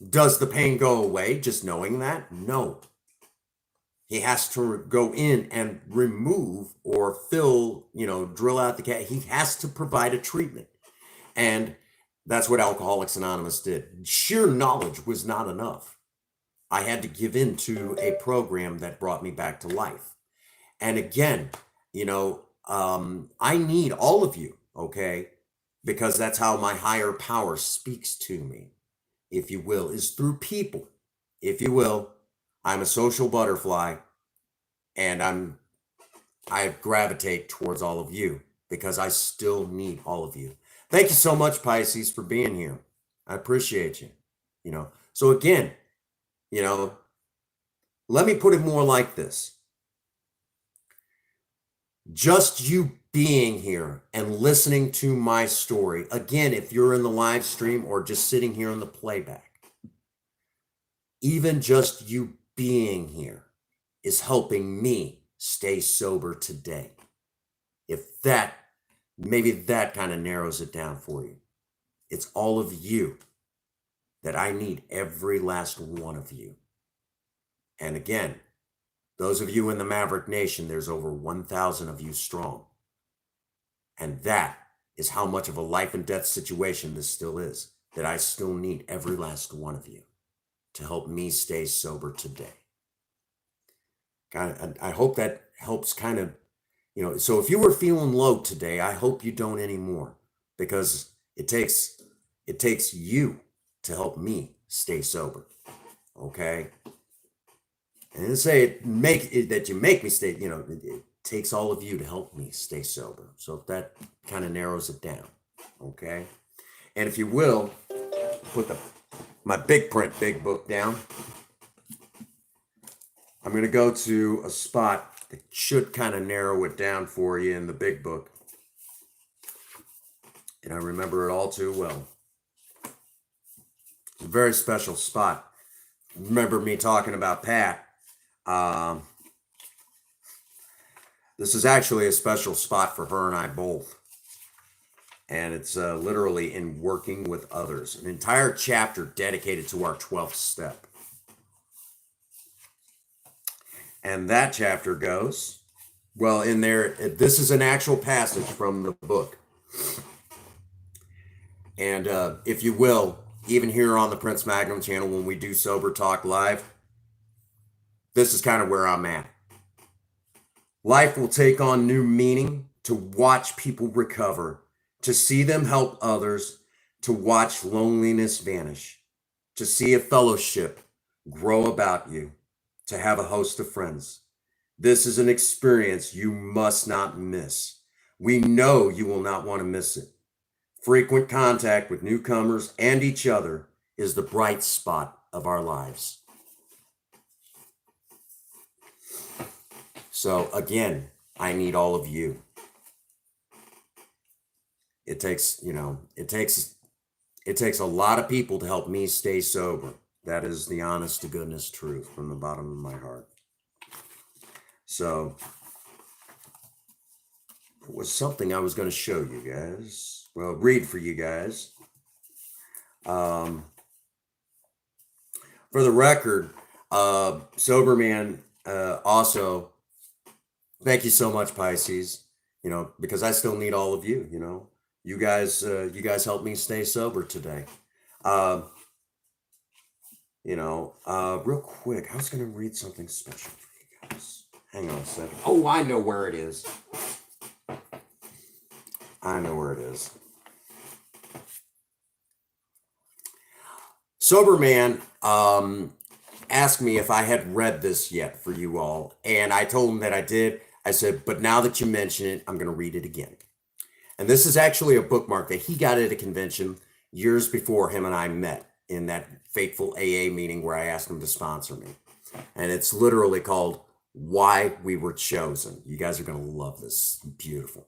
Does the pain go away just knowing that? No. He has to go in and remove or fill, drill out the cat. He has to provide a treatment. And that's what Alcoholics Anonymous did. Sheer knowledge was not enough. I had to give in to a program that brought me back to life. And again, I need all of you, okay? Because that's how my higher power speaks to me, if you will, is through people. If you will, I'm a social butterfly, and I gravitate towards all of you because I still need all of you. Thank you so much, Pisces, for being here. I appreciate you. So again, let me put it more like this. Just you being here and listening to my story, again, if you're in the live stream or just sitting here in the playback, even just you being here is helping me stay sober today. Maybe that kind of narrows it down for you. It's all of you that I need, every last one of you. And again, those of you in the Maverick Nation, there's over 1,000 of you strong. And that is how much of a life and death situation this still is, that I still need every last one of you to help me stay sober today. I hope that helps kind of, so if you were feeling low today, I hope you don't anymore, because it takes you to help me stay sober, okay? And to say that you make me stay, it takes all of you to help me stay sober. So if that kind of narrows it down, okay? And if you will, put my big print big book down. I'm going to go to a spot that should kind of narrow it down for you in the big book. And I remember it all too well. It's a very special spot. Remember me talking about Pat. This is actually a special spot for her and I both. And it's literally in working with others. An entire chapter dedicated to our 12th step. And that chapter goes, well, in there, this is an actual passage from the book. And if you will, even here on the Prince Magnum channel, when we do Sober Talk Live, this is kind of where I'm at. Life will take on new meaning to watch people recover, to see them help others, to watch loneliness vanish, to see a fellowship grow about you, to have a host of friends. This is an experience you must not miss. We know you will not want to miss it. Frequent contact with newcomers and each other is the bright spot of our lives. So again, I need all of you. It takes a lot of people to help me stay sober. That is the honest to goodness truth from the bottom of my heart. So it was something I was going to show you guys. Well, read for you guys. For the record, Sober Man also, thank you so much, Pisces. because I still need all of you. You guys help me stay sober today. Uh, Real quick, I was going to read something special for you guys. Hang on a second. Oh, I know where it is. I know where it is. Sober Man asked me if I had read this yet for you all, and I told him that I did. I said, but now that you mention it, I'm going to read it again. And this is actually a bookmark that he got at a convention years before him and I met in that fateful AA meeting where I asked him to sponsor me. And it's literally called Why We Were Chosen. You guys are going to love this. Beautiful.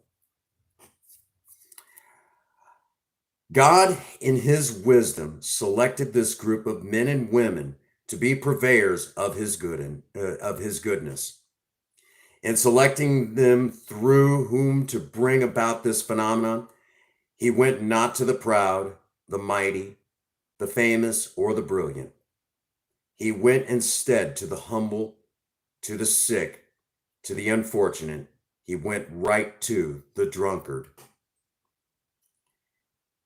God, in his wisdom, selected this group of men and women to be purveyors of his goodness. In selecting them through whom to bring about this phenomenon, he went not to the proud, the mighty, the famous, or the brilliant. He went instead to the humble, to the sick, to the unfortunate. He went right to the drunkard.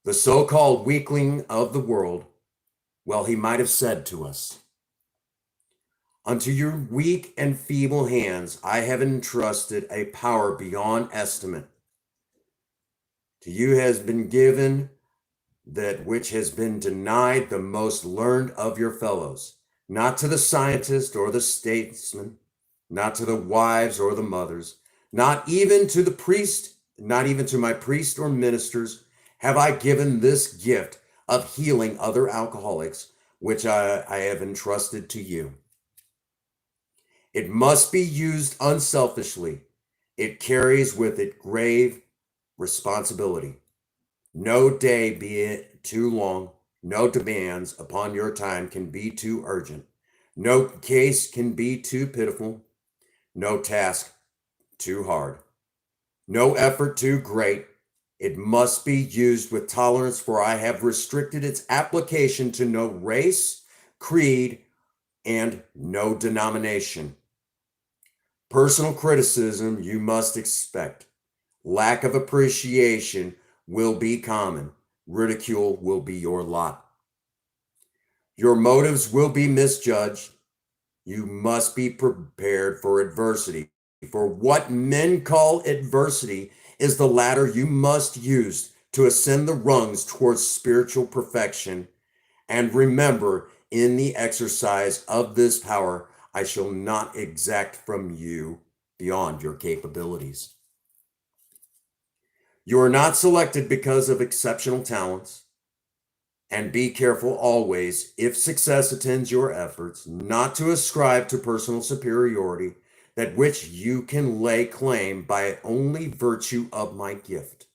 The so-called weakling of the world, well, he might have said to us, unto your weak and feeble hands I have entrusted a power beyond estimate. To you has been given that which has been denied the most learned of your fellows, not to the scientist or the statesman, not to the wives or the mothers, not even to the priest, not even to my priest or ministers, have I given this gift of healing other alcoholics, which I have entrusted to you. It must be used unselfishly. It carries with it grave responsibility. No day be it too long, no demands upon your time can be too urgent, no case can be too pitiful, no task too hard, no effort too great. It must be used with tolerance, for I have restricted its application to no race, creed, and no denomination. Personal criticism you must expect. Lack of appreciation will be common. Ridicule will be your lot. Your motives will be misjudged. You must be prepared for adversity. For what men call adversity is the ladder you must use to ascend the rungs towards spiritual perfection. And remember, in the exercise of this power, I shall not exact from you beyond your capabilities. You are not selected because of exceptional talents. And be careful always, if success attends your efforts, not to ascribe to personal superiority that which you can lay claim by only virtue of my gift.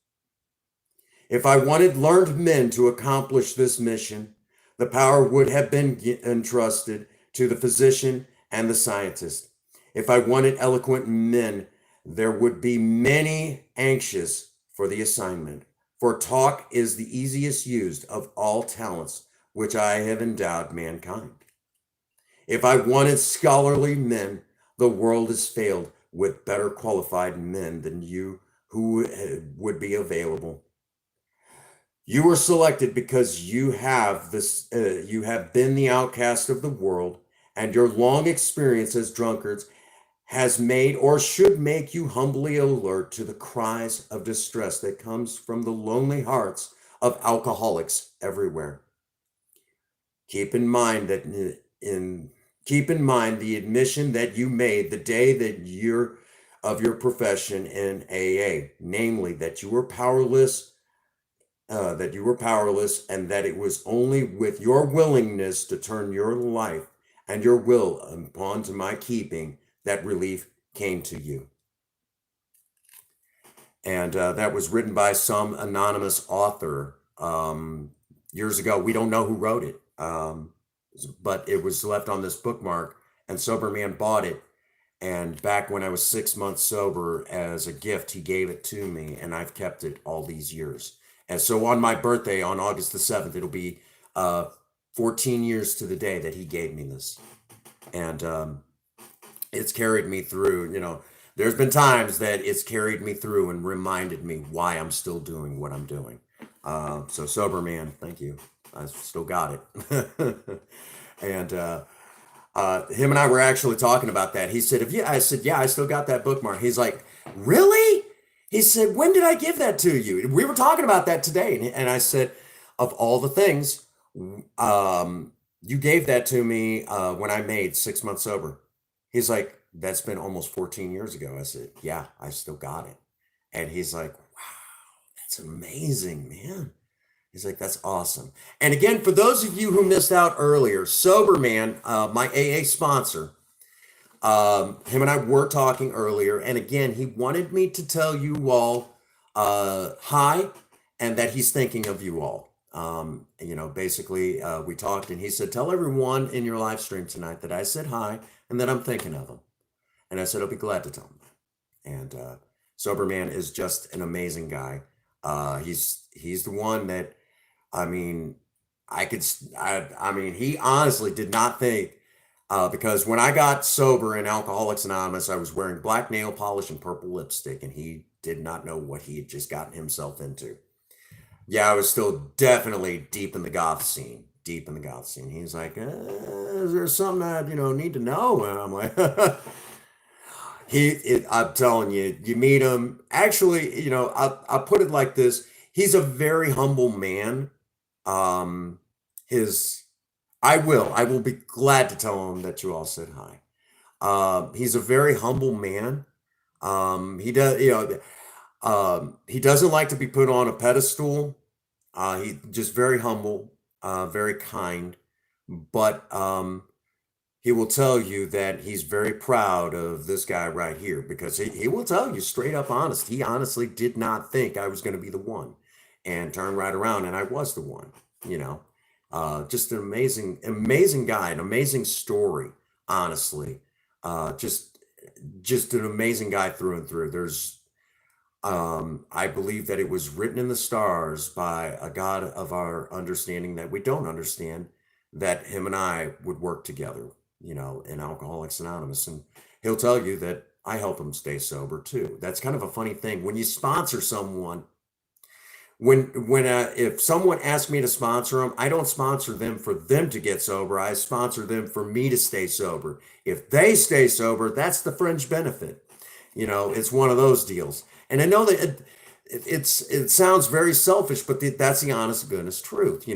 If I wanted learned men to accomplish this mission, the power would have been entrusted to the physician and the scientist. If I wanted eloquent men, there would be many anxious for the assignment. For talk is the easiest used of all talents which I have endowed mankind. If I wanted scholarly men, the world has failed with better qualified men than you who would be available. You were selected because you have been the outcast of the world, and your long experience as drunkards has made or should make you humbly alert to the cries of distress that comes from the lonely hearts of alcoholics everywhere. Keep in mind the admission that you made the day that you're of your profession in AA, namely that you were powerless, and that it was only with your willingness to turn your life and your will upon to my keeping that relief came to you. And that was written by some anonymous author years ago. We don't know who wrote it, but it was left on this bookmark, and Sober Man bought it. And back when I was 6 months sober, as a gift, he gave it to me, and I've kept it all these years. And so on my birthday, on August the 7th, it'll be 14 years to the day that he gave me this. And it's carried me through, there's been times that it's carried me through and reminded me why I'm still doing what I'm doing. So sober man, thank you. I still got it. And him and I were actually talking about that. He said, "If you," I said, "Yeah, I still got that bookmark." He's like, "Really?" He said, "When did I give that to you?" We were talking about that today, and I said, "Of all the things, you gave that to me when I made 6 months sober." He's like, "That's been almost 14 years ago." I said, "Yeah, I still got it." And he's like, "Wow, that's amazing, man." He's like, "That's awesome." And again, for those of you who missed out earlier, Sober Man, my AA sponsor, him and I were talking earlier, and again, he wanted me to tell you all hi, and that he's thinking of you all. Basically, we talked, and he said, "Tell everyone in your live stream tonight that I said hi and that I'm thinking of them." And I said, "I'll be glad to tell them." And Sober Man is just an amazing guy. He's the one that, I mean, I mean, he honestly did not think, because when I got sober in Alcoholics Anonymous, I was wearing black nail polish and purple lipstick, and he did not know what he had just gotten himself into. Yeah, I was still definitely deep in the goth scene, deep in the goth scene. He's like, "Is there something I, need to know?" And I'm like, I'm telling you, you meet him. Actually, I put it like this. He's a very humble man. Um, his, I will be glad to tell him that you all said hi. He's a very humble man. He does, he doesn't like to be put on a pedestal. He just very humble, very kind, but he will tell you that he's very proud of this guy right here, because he will tell you straight up honest. He honestly did not think I was going to be the one, and turned right around and I was the one, you know. Just an amazing, amazing guy, an amazing story, honestly. Just an amazing guy through and through. I believe that it was written in the stars by a God of our understanding that we don't understand, that him and I would work together, in Alcoholics Anonymous. And he'll tell you that I help him stay sober too. That's kind of a funny thing. When you sponsor someone, if someone asks me to sponsor them, I don't sponsor them for them to get sober. I sponsor them for me to stay sober. If they stay sober, that's the fringe benefit. It's one of those deals. And I know that it sounds very selfish, but that's the honest to goodness truth.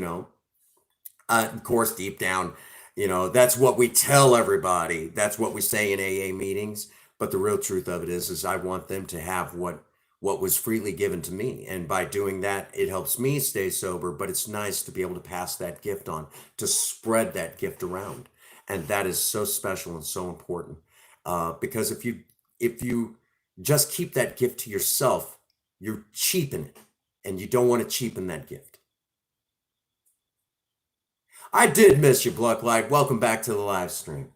Of course, deep down, that's what we tell everybody. That's what we say in AA meetings. But the real truth of it is I want them to have what was freely given to me. And by doing that, it helps me stay sober, but it's nice to be able to pass that gift on, to spread that gift around. And that is so special and so important. Because if you just keep that gift to yourself, you're cheaping it, and you don't want to cheapen that gift. I did miss you, Blucklight. Welcome back to the live stream.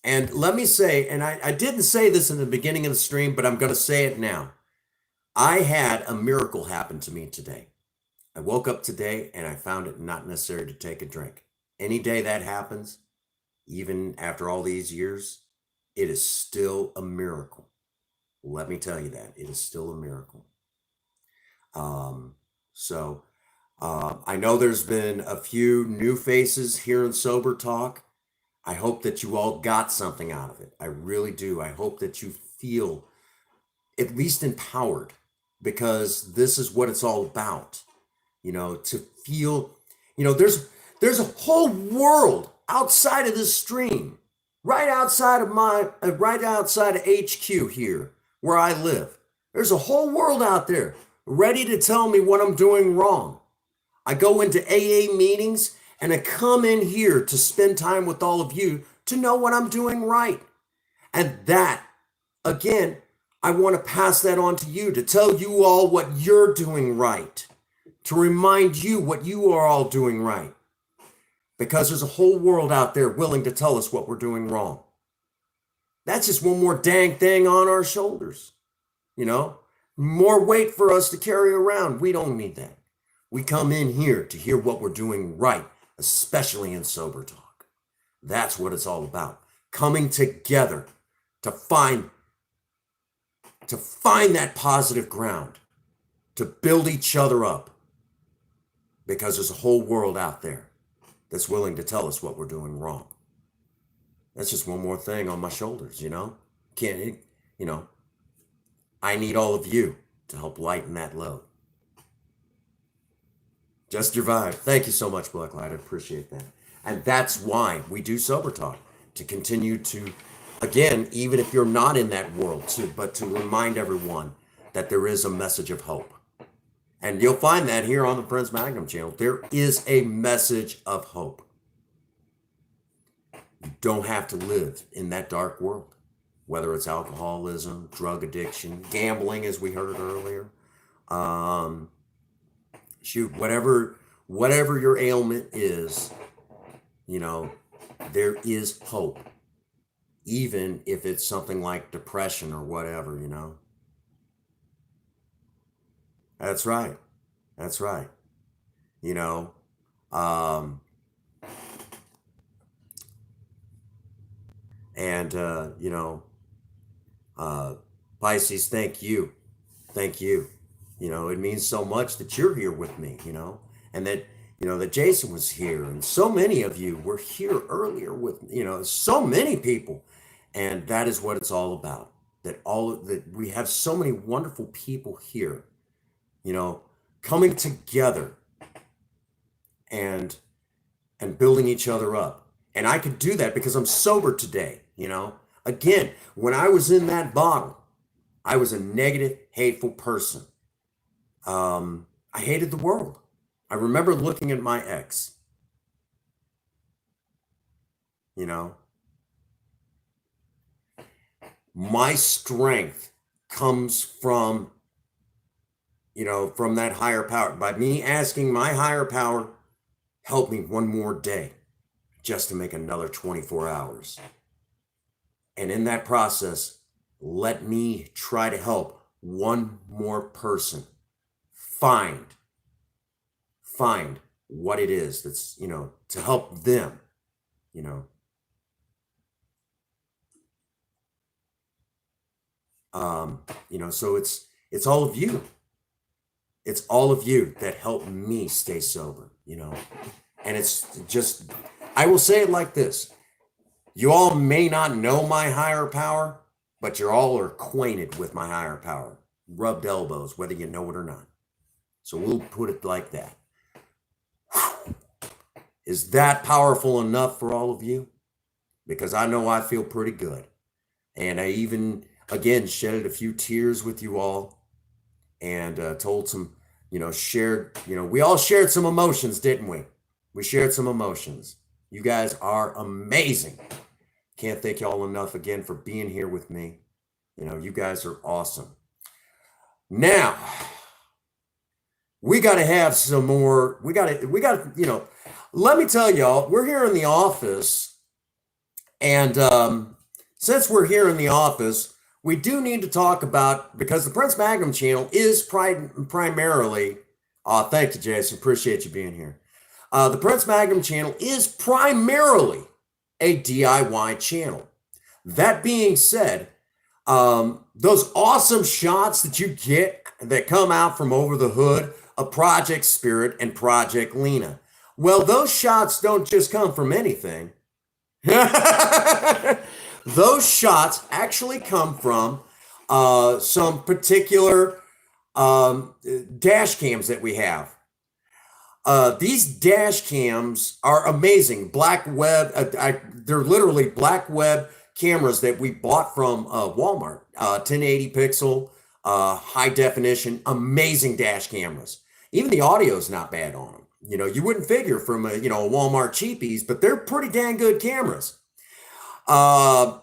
And let me say, and I didn't say this in the beginning of the stream, but I'm going to say it now. I had a miracle happen to me today. I woke up today and I found it not necessary to take a drink. Any day that happens, even after all these years, it is still a miracle. Let me tell you that. It is still a miracle. I know there's been a few new faces here in Sober Talk. I hope that you all got something out of it. I really do. I hope that you feel at least empowered, because this is what it's all about. To feel, there's a whole world outside of this stream, right outside of HQ here where I live. There's a whole world out there ready to tell me what I'm doing wrong. I go into AA meetings and I come in here to spend time with all of you to know what I'm doing right. And that, again, I want to pass that on to you, to tell you all what you're doing right, to remind you what you are all doing right. Because there's a whole world out there willing to tell us what we're doing wrong. That's just one more dang thing on our shoulders. More weight for us to carry around. We don't need that. We come in here to hear what we're doing right, especially in Sober Talk. That's what it's all about. coming together to find that positive ground, to build each other up, because there's a whole world out there that's willing to tell us what we're doing wrong. That's just one more thing on my shoulders, Can't, I need all of you to help lighten that load. Just your vibe. Thank you so much, Blacklight. I appreciate that. And that's why we do Sober Talk, to continue to, again, even if you're not in that world, but to remind everyone that there is a message of hope. And you'll find that here on the Prince Magnum channel. There is a message of hope. You don't have to live in that dark world, whether it's alcoholism, drug addiction, gambling, as we heard earlier. Whatever your ailment is, there is hope. Even if it's something like depression or whatever, That's right. That's right. Pisces, thank you. Thank you. It means so much that you're here with me, and that, that Jason was here, and so many of you were here earlier with, so many people. And that is what it's all about. That we have so many wonderful people here, coming together and building each other up. And I could do that because I'm sober today, Again, when I was in that bottle, I was a negative, hateful person. I hated the world. I remember looking at my ex, My strength comes from, from that higher power. By me asking my higher power, help me one more day just to make another 24 hours. And in that process, let me try to help one more person find what it is that's, to help them, So it's all of you. It's all of you that help me stay sober, And it's just, I will say it like this. You all may not know my higher power, but you're all acquainted with my higher power. Rubbed elbows, whether you know it or not. So we'll put it like that. Is that powerful enough for all of you? Because I know I feel pretty good. And I even, again, shedded a few tears with you all, and told some, shared, we all shared some emotions, didn't we? We shared some emotions. You guys are amazing. Can't thank y'all enough again for being here with me. You guys are awesome. Now, we got to have some more. We got to, let me tell y'all, we're here in the office. And since we're here in the office, we do need to talk about, because the Prince Magnum channel is primarily, thank you, Jason. Appreciate you being here. The Prince Magnum channel is primarily a DIY channel. That being said, those awesome shots that you get that come out from over the hood of Project Spirit and Project Lena, well, those shots don't just come from anything. Those shots actually come from some particular dash cams that we have. These dash cams are amazing. Black web, they're literally black web cameras that we bought from Walmart. 1080 pixel, high definition, amazing dash cameras. Even the audio is not bad on them. You wouldn't figure from a Walmart cheapies, but they're pretty dang good cameras. So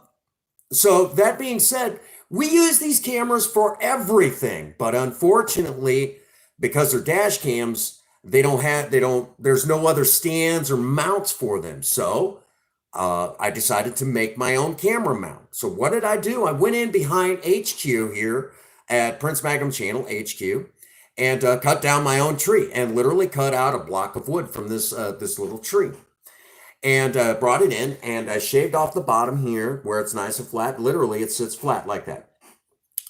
that being said, we use these cameras for everything, but unfortunately, because they're dash cams, there's no other stands or mounts for them. So I decided to make my own camera mount. So what did I do? I went in behind HQ here at Prince Magnum Channel HQ and cut down my own tree, and literally cut out a block of wood from this little tree. and brought it in, and I shaved off the bottom here where it's nice and flat. Literally, it sits flat like that.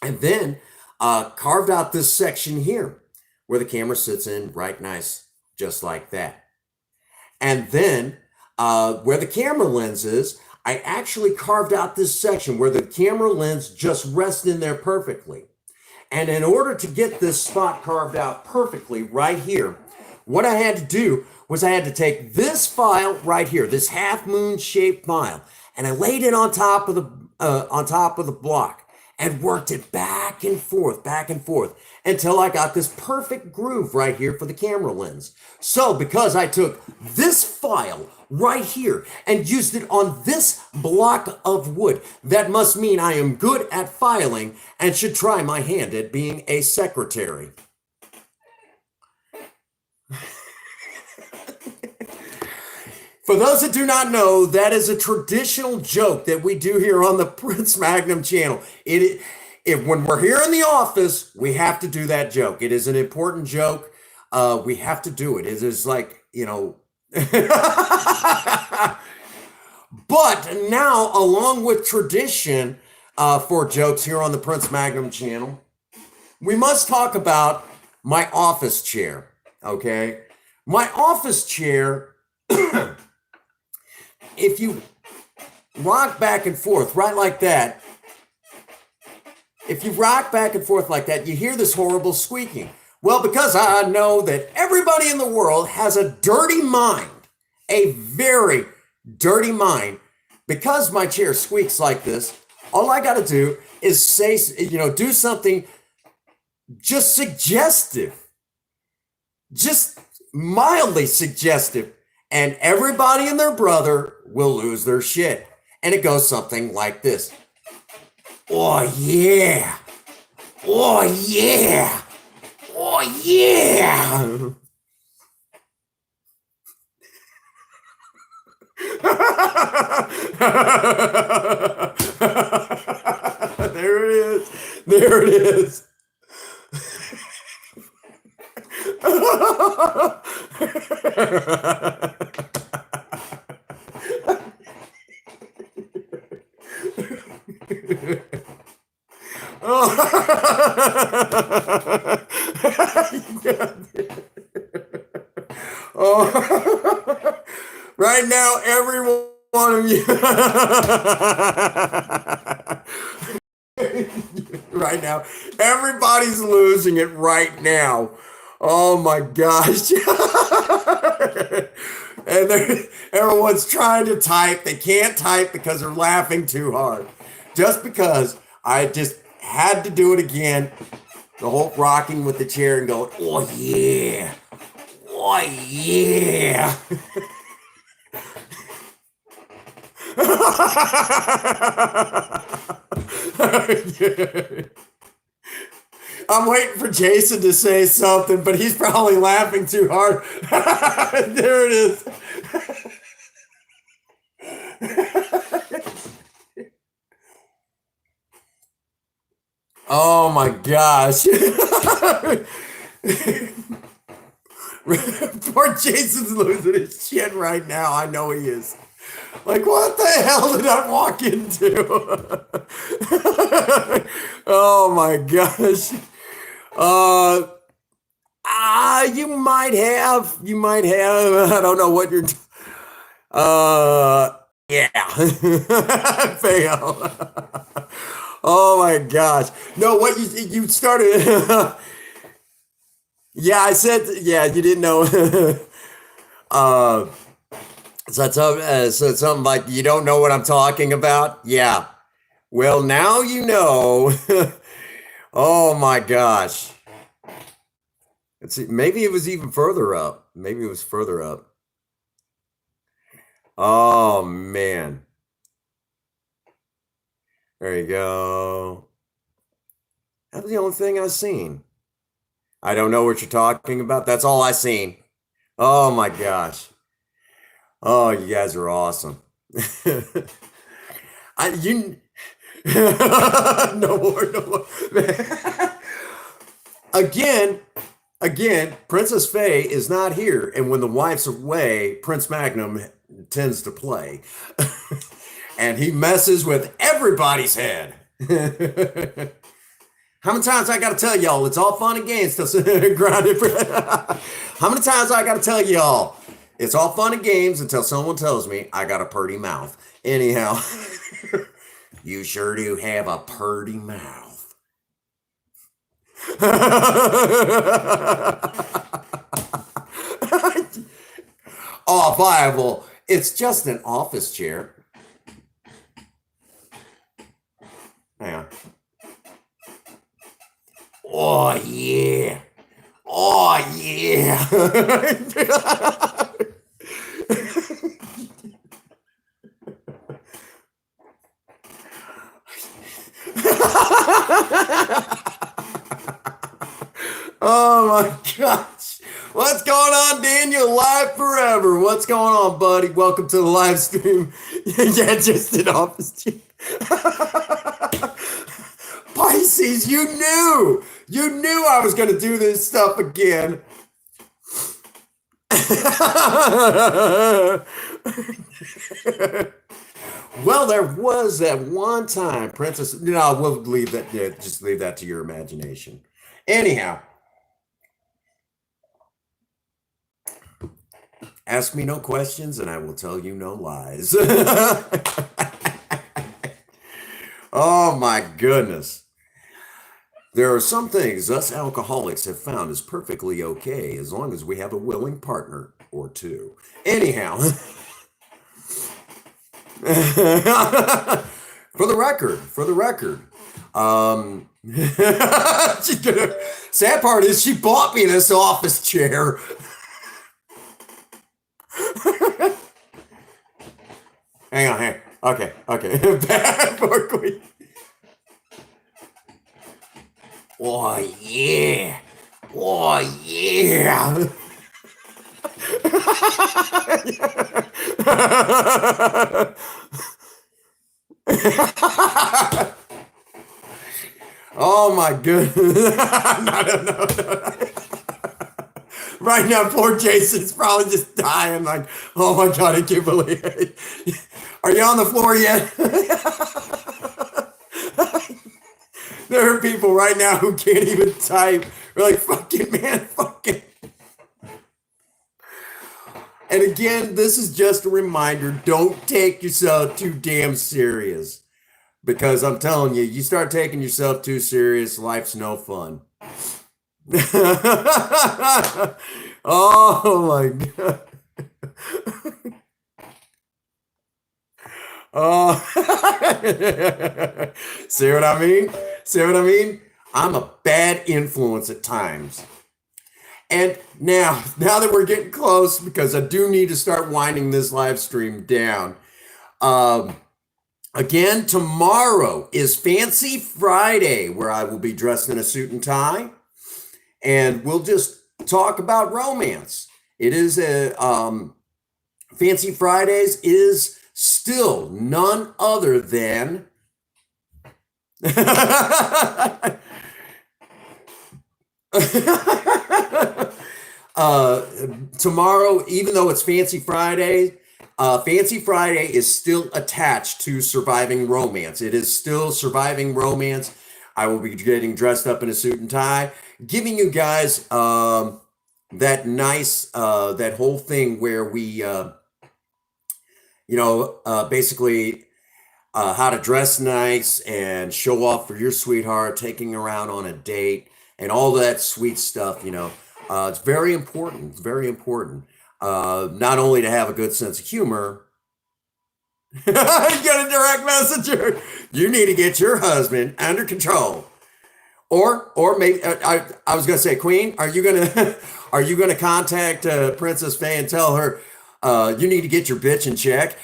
And then carved out this section here where the camera sits in right nice, just like that. And then where the camera lens is, I actually carved out this section where the camera lens just rests in there perfectly. And in order to get this spot carved out perfectly right here, what I had to do was I had to take this file right here, this half moon shaped file, and I laid it on top of the block and worked it back and forth until I got this perfect groove right here for the camera lens. So because I took this file right here and used it on this block of wood, that must mean I am good at filing and should try my hand at being a secretary. For those that do not know, that is a traditional joke that we do here on the Prince Magnum channel. When we're here in the office, we have to do that joke. It is an important joke. We have to do it. It is like, But now, along with tradition for jokes here on the Prince Magnum channel, we must talk about my office chair, okay? My office chair, if you rock back and forth right like that, if you rock back and forth like that, you hear this horrible squeaking. Well, because I know that everybody in the world has a dirty mind, a very dirty mind, because my chair squeaks like this, all I got to do is say, do something just suggestive, just mildly suggestive, and everybody and their brother will lose their shit. And it goes something like this. Oh, yeah. Oh, yeah. Oh, yeah. There it is. There it is. Oh, right now, every one of you, right now, everybody's losing it right now. Oh my gosh. And everyone's trying to type. They can't type because they're laughing too hard. Just because I just had to do it again. The whole rocking with the chair and going, oh yeah. Oh yeah. I'm waiting for Jason to say something, but he's probably laughing too hard. There it is. Oh my gosh. Poor Jason's losing his shit right now. I know he is. Like, what the hell did I walk into? Oh my gosh. You might have, I don't know what you're, yeah. Fail. Oh my gosh. No, what you started, yeah, I said, yeah, you didn't know. So it's something like, you don't know what I'm talking about? Yeah. Well, now you know. Oh my gosh. Let's see. Maybe it was even further up. Maybe it was further up. Oh man. There you go. That was the only thing I seen. I don't know what you're talking about. That's all I seen. Oh my gosh. Oh, you guys are awesome. No more. Again, Princess Faye is not here, and when the wife's away, Prince Magnum tends to play. And he messes with everybody's head. How many times I got to tell y'all it's all fun and games till grounded? How many times I got to tell y'all it's all fun and games until someone tells me I got a purty mouth? Anyhow, you sure do have a purty mouth. Oh, viable. It's just an office chair. Hang on. Oh, yeah. Oh, yeah. Oh, my gosh. What's going on, Daniel? Live forever. What's going on, buddy? Welcome to the live stream. Yeah, just an office chair. Pisces, you knew I was going to do this stuff again. Well, there was that one time, Princess. No, we'll leave that. Yeah, just leave that to your imagination. Anyhow, ask me no questions, and I will tell you no lies. Oh my goodness. There are some things us alcoholics have found is perfectly okay as long as we have a willing partner or two. Anyhow, for the record, sad part is she bought me this office chair. Hang on. Okay. Bad for Queen. Oh, yeah. Oh, yeah. Oh, my goodness. No. Right now, poor Jason's probably just dying like, oh, my God, I can't believe it. Are you on the floor yet? There are people right now who can't even type. They're like, fucking man, fucking. And again, this is just a reminder, don't take yourself too damn serious. Because I'm telling you, you start taking yourself too serious, life's no fun. Oh my God. Oh, see what I mean? I'm a bad influence at times. And now that we're getting close, because I do need to start winding this live stream down. Again, tomorrow is Fancy Friday, where I will be dressed in a suit and tie, and we'll just talk about romance. It is a Fancy Fridays is still none other than tomorrow, even though it's Fancy Friday is still attached to Surviving Romance. It is still Surviving Romance. I will be getting dressed up in a suit and tie, giving you guys that nice, that whole thing where we, basically how to dress nice and show off for your sweetheart, taking her out on a date, and all that sweet stuff. It's very important. It's very important. Not only to have a good sense of humor. You got a direct messenger. You need to get your husband under control. Or maybe I was gonna say, Queen, are you gonna contact Princess Faye and tell her you need to get your bitch in check?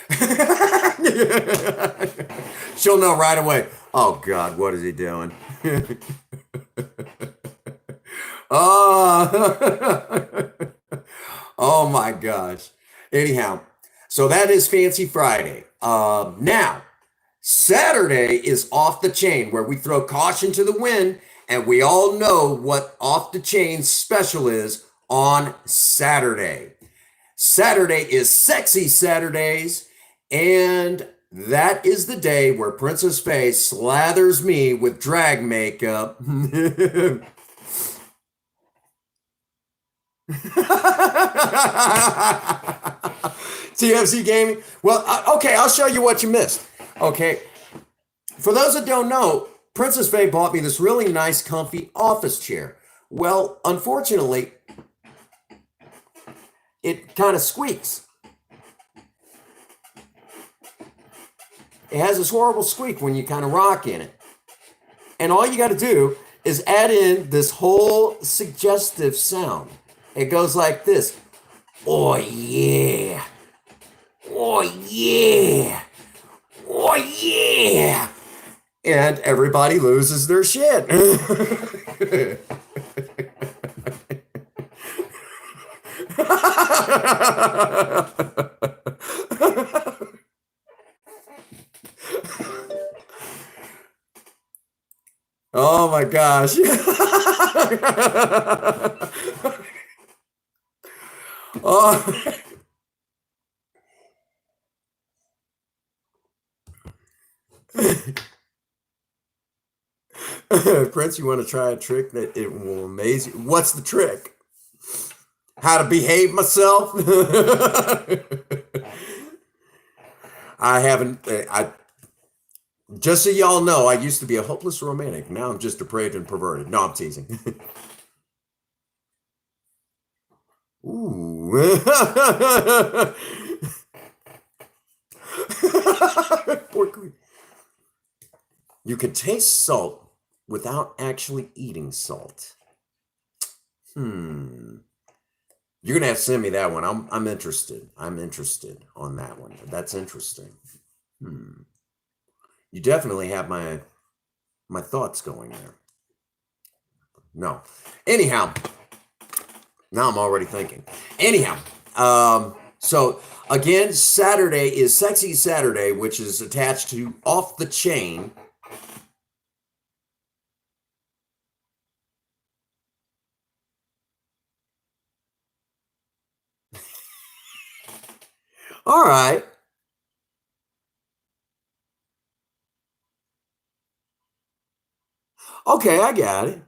She'll know right away. Oh God, what is he doing? Oh my gosh. Anyhow, so that is Fancy Friday. Now, Saturday is Off the Chain, where we throw caution to the wind, and we all know what Off the Chain special is on Saturday. Saturday is Sexy Saturdays, and that is the day where Princess Faye slathers me with drag makeup. TFC Gaming. Well, okay, I'll show you what you missed. Okay, for those that don't know, Princess Faye bought me this really nice, comfy office chair. Well, unfortunately, it kind of squeaks. It has this horrible squeak when you kind of rock in it. And all you got to do is add in this whole suggestive sound. It goes like this. Oh, yeah. Oh, yeah. Oh, yeah. And everybody loses their shit. Oh my gosh. Oh. Prince, you want to try a trick that it will amaze you? What's the trick? How to behave myself? I haven't. Just so y'all know, I used to be a hopeless romantic. Now I'm just depraved and perverted. No, I'm teasing. Ooh. Poor queen. You can taste salt without actually eating salt. You're gonna have to send me that one. I'm interested. I'm interested on that one. That's interesting. You definitely have my thoughts going there. No. Anyhow, now I'm already thinking. Anyhow, so again, Saturday is Sexy Saturday, which is attached to Off the Chain. All right. Okay, I got it.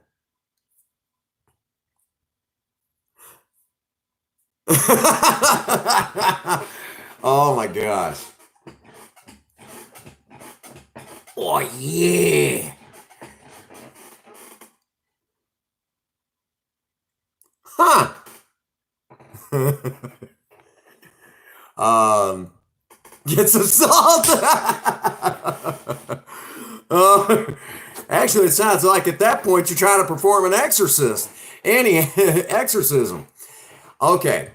Oh my gosh. Oh yeah. Huh. Get some salt. Actually, it sounds like at that point you're trying to perform an exorcism. Okay.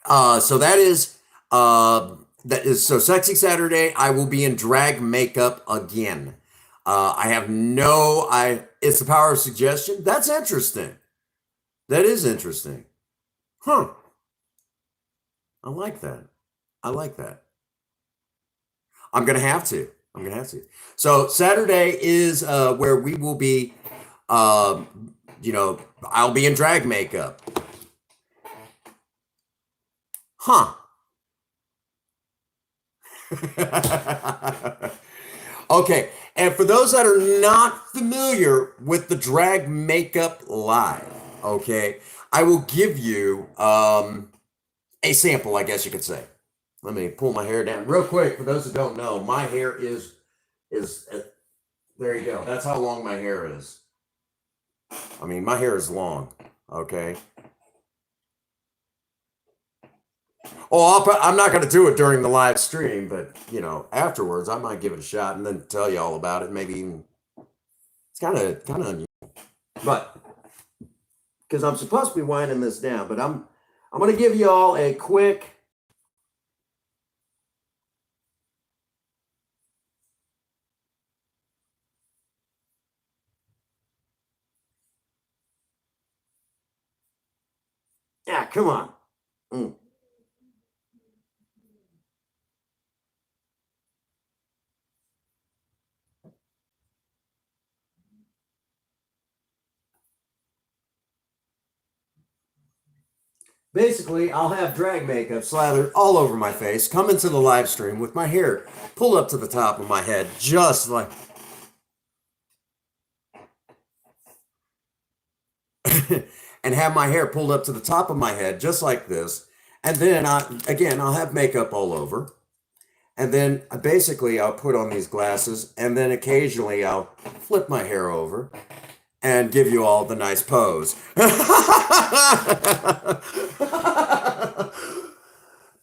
So that is so Sexy Saturday. I will be in drag makeup again. I have no I it's the power of suggestion. That's interesting. That is interesting. Huh. I like that. I like that. I'm gonna have to. I'm gonna have to. So Saturday is where we will be I'll be in drag makeup. Huh. Okay, and for those that are not familiar with the Drag Makeup Live, okay, I will give you a sample, I guess you could say. Let me pull my hair down real quick. For those that don't know, my hair is there you go. That's how long my hair is. I mean, my hair is long. Okay. Oh, I'm not going to do it during the live stream, but afterwards I might give it a shot and then tell you all about it. Maybe even it's kind of unusual, but because I'm supposed to be winding this down, but I'm going to give you all a quick. Yeah, come on. Basically, I'll have drag makeup slathered all over my face, come into the live stream with my hair pulled up to the top of my head, just like, and have my hair pulled up to the top of my head, just like this. And then I'll have makeup all over. And then basically I'll put on these glasses, and then occasionally I'll flip my hair over and give you all the nice pose.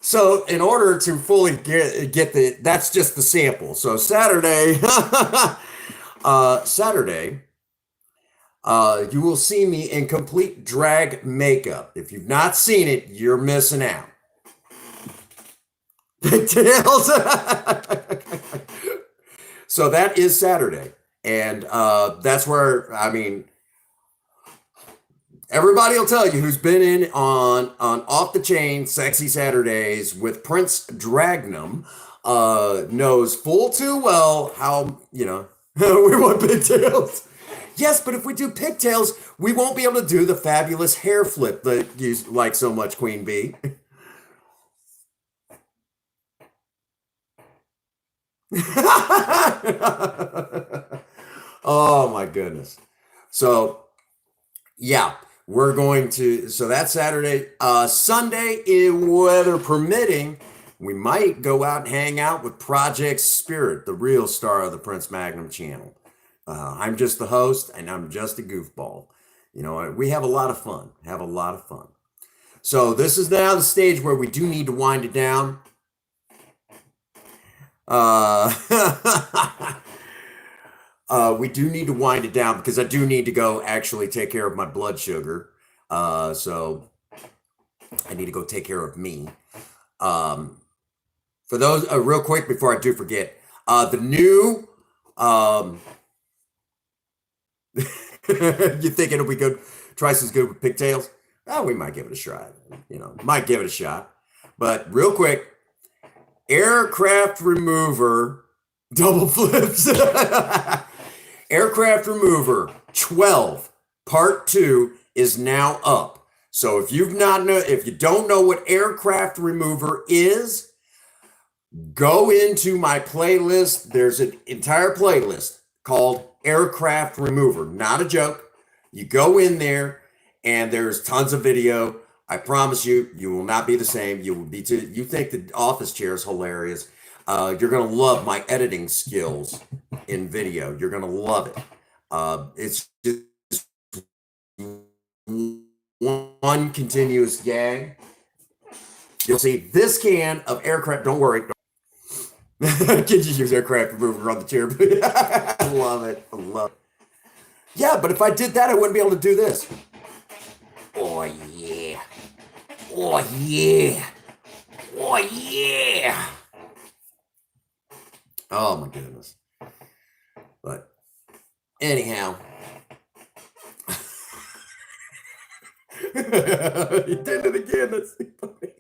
So in order to fully get that's just the sample. So Saturday, Saturday, you will see me in complete drag makeup. If you've not seen it, you're missing out. Pigtails. So that is Saturday, and that's where, I mean, everybody will tell you who's been in on Off the Chain Sexy Saturdays with Prince Dragnum knows full too well how, we want pigtails. Yes, but if we do pigtails, we won't be able to do the fabulous hair flip that you like so much, Queen Bee. Oh my goodness. So yeah, so that's Saturday. Sunday, weather permitting, we might go out and hang out with Project Spirit, the real star of the Prince Magnum channel. I'm just the host, and I'm just a goofball. We have a lot of fun. So this is now the stage where we do need to wind it down. We do need to wind it down because I do need to go actually take care of my blood sugar. So I need to go take care of me. For those, real quick before I do forget, the new, you think it'll be good, twice as good with pigtails? Oh, we might give it a shot. Might give it a shot. But real quick, aircraft remover double flips. Aircraft remover 12 part 2 is now up. So if you don't know what aircraft remover is, go into my playlist. There's an entire playlist called aircraft remover. Not a joke. You go in there and there's tons of video. I promise you, you will not be the same. You think the office chair is hilarious. You're going to love my editing skills in video. You're going to love it. It's just one continuous gag. You'll see this can of aircraft. Don't worry. Can you use aircraft remover on the chair? I love it. Yeah, but if I did that, I wouldn't be able to do this. Oh, yeah. Oh, yeah. Oh, yeah. Oh, my goodness. But anyhow. You did it again. That's funny.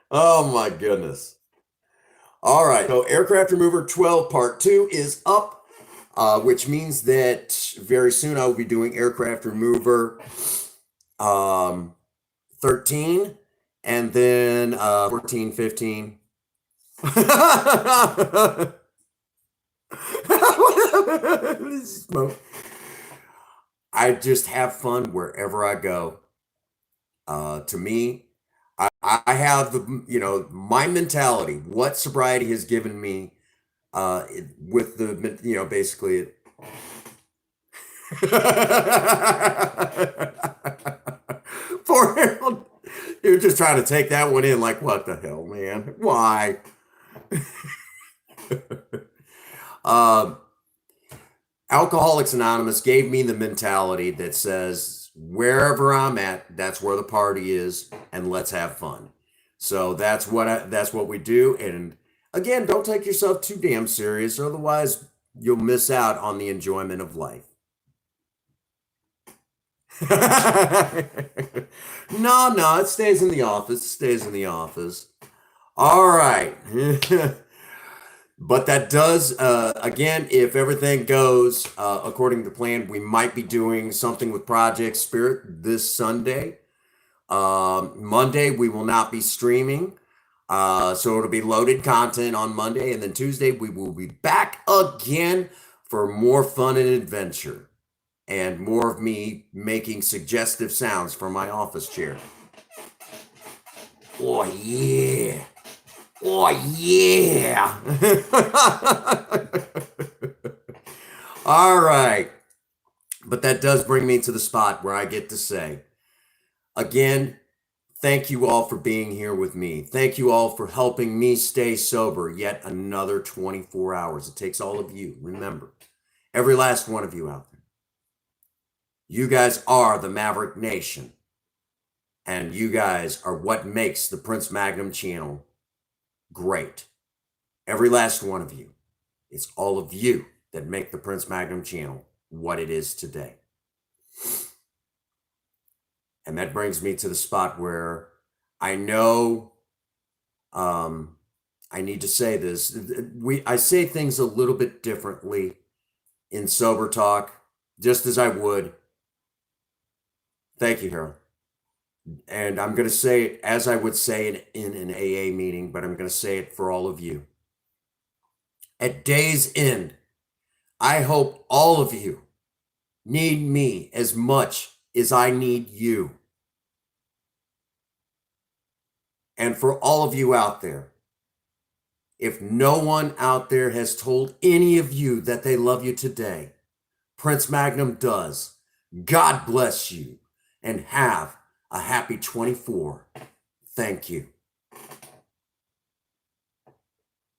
Oh, my goodness. All right. So Aircraft Remover 12 Part 2 is up, which means that very soon I will be doing Aircraft Remover 13 and then 14, 15. I just have fun wherever I go. To me, I have my mentality, what sobriety has given me, with the, basically Poor Harold. You're just trying to take that one in like, what the hell, man? Why? Alcoholics Anonymous gave me the mentality that says, wherever I'm at, that's where the party is, and let's have fun. So that's what we do. And again, don't take yourself too damn serious, otherwise you'll miss out on the enjoyment of life. No, it stays in the office. All right. But that does, again, if everything goes according to plan, we might be doing something with Project Spirit this Sunday. Monday, we will not be streaming. So it'll be loaded content on Monday. And then Tuesday, we will be back again for more fun and adventure and more of me making suggestive sounds from my office chair. Oh, yeah. Oh, yeah. All right. But that does bring me to the spot where I get to say, again, thank you all for being here with me. Thank you all for helping me stay sober yet another 24 hours. It takes all of you. Remember, every last one of you out there. You guys are the Maverick Nation. And you guys are what makes the Prince Magnum channel great. Every last one of you. It's all of you that make the Prince Magnum channel what it is today. And that brings me to the spot where I know I need to say this. I say things a little bit differently in Sober Talk, just as I would. Thank you, Harold. And I'm going to say it as I would say it in an AA meeting, but I'm going to say it for all of you. At day's end, I hope all of you need me as much as I need you. And for all of you out there, if no one out there has told any of you that they love you today, Prince Magnum does. God bless you and have a happy 24. Thank you.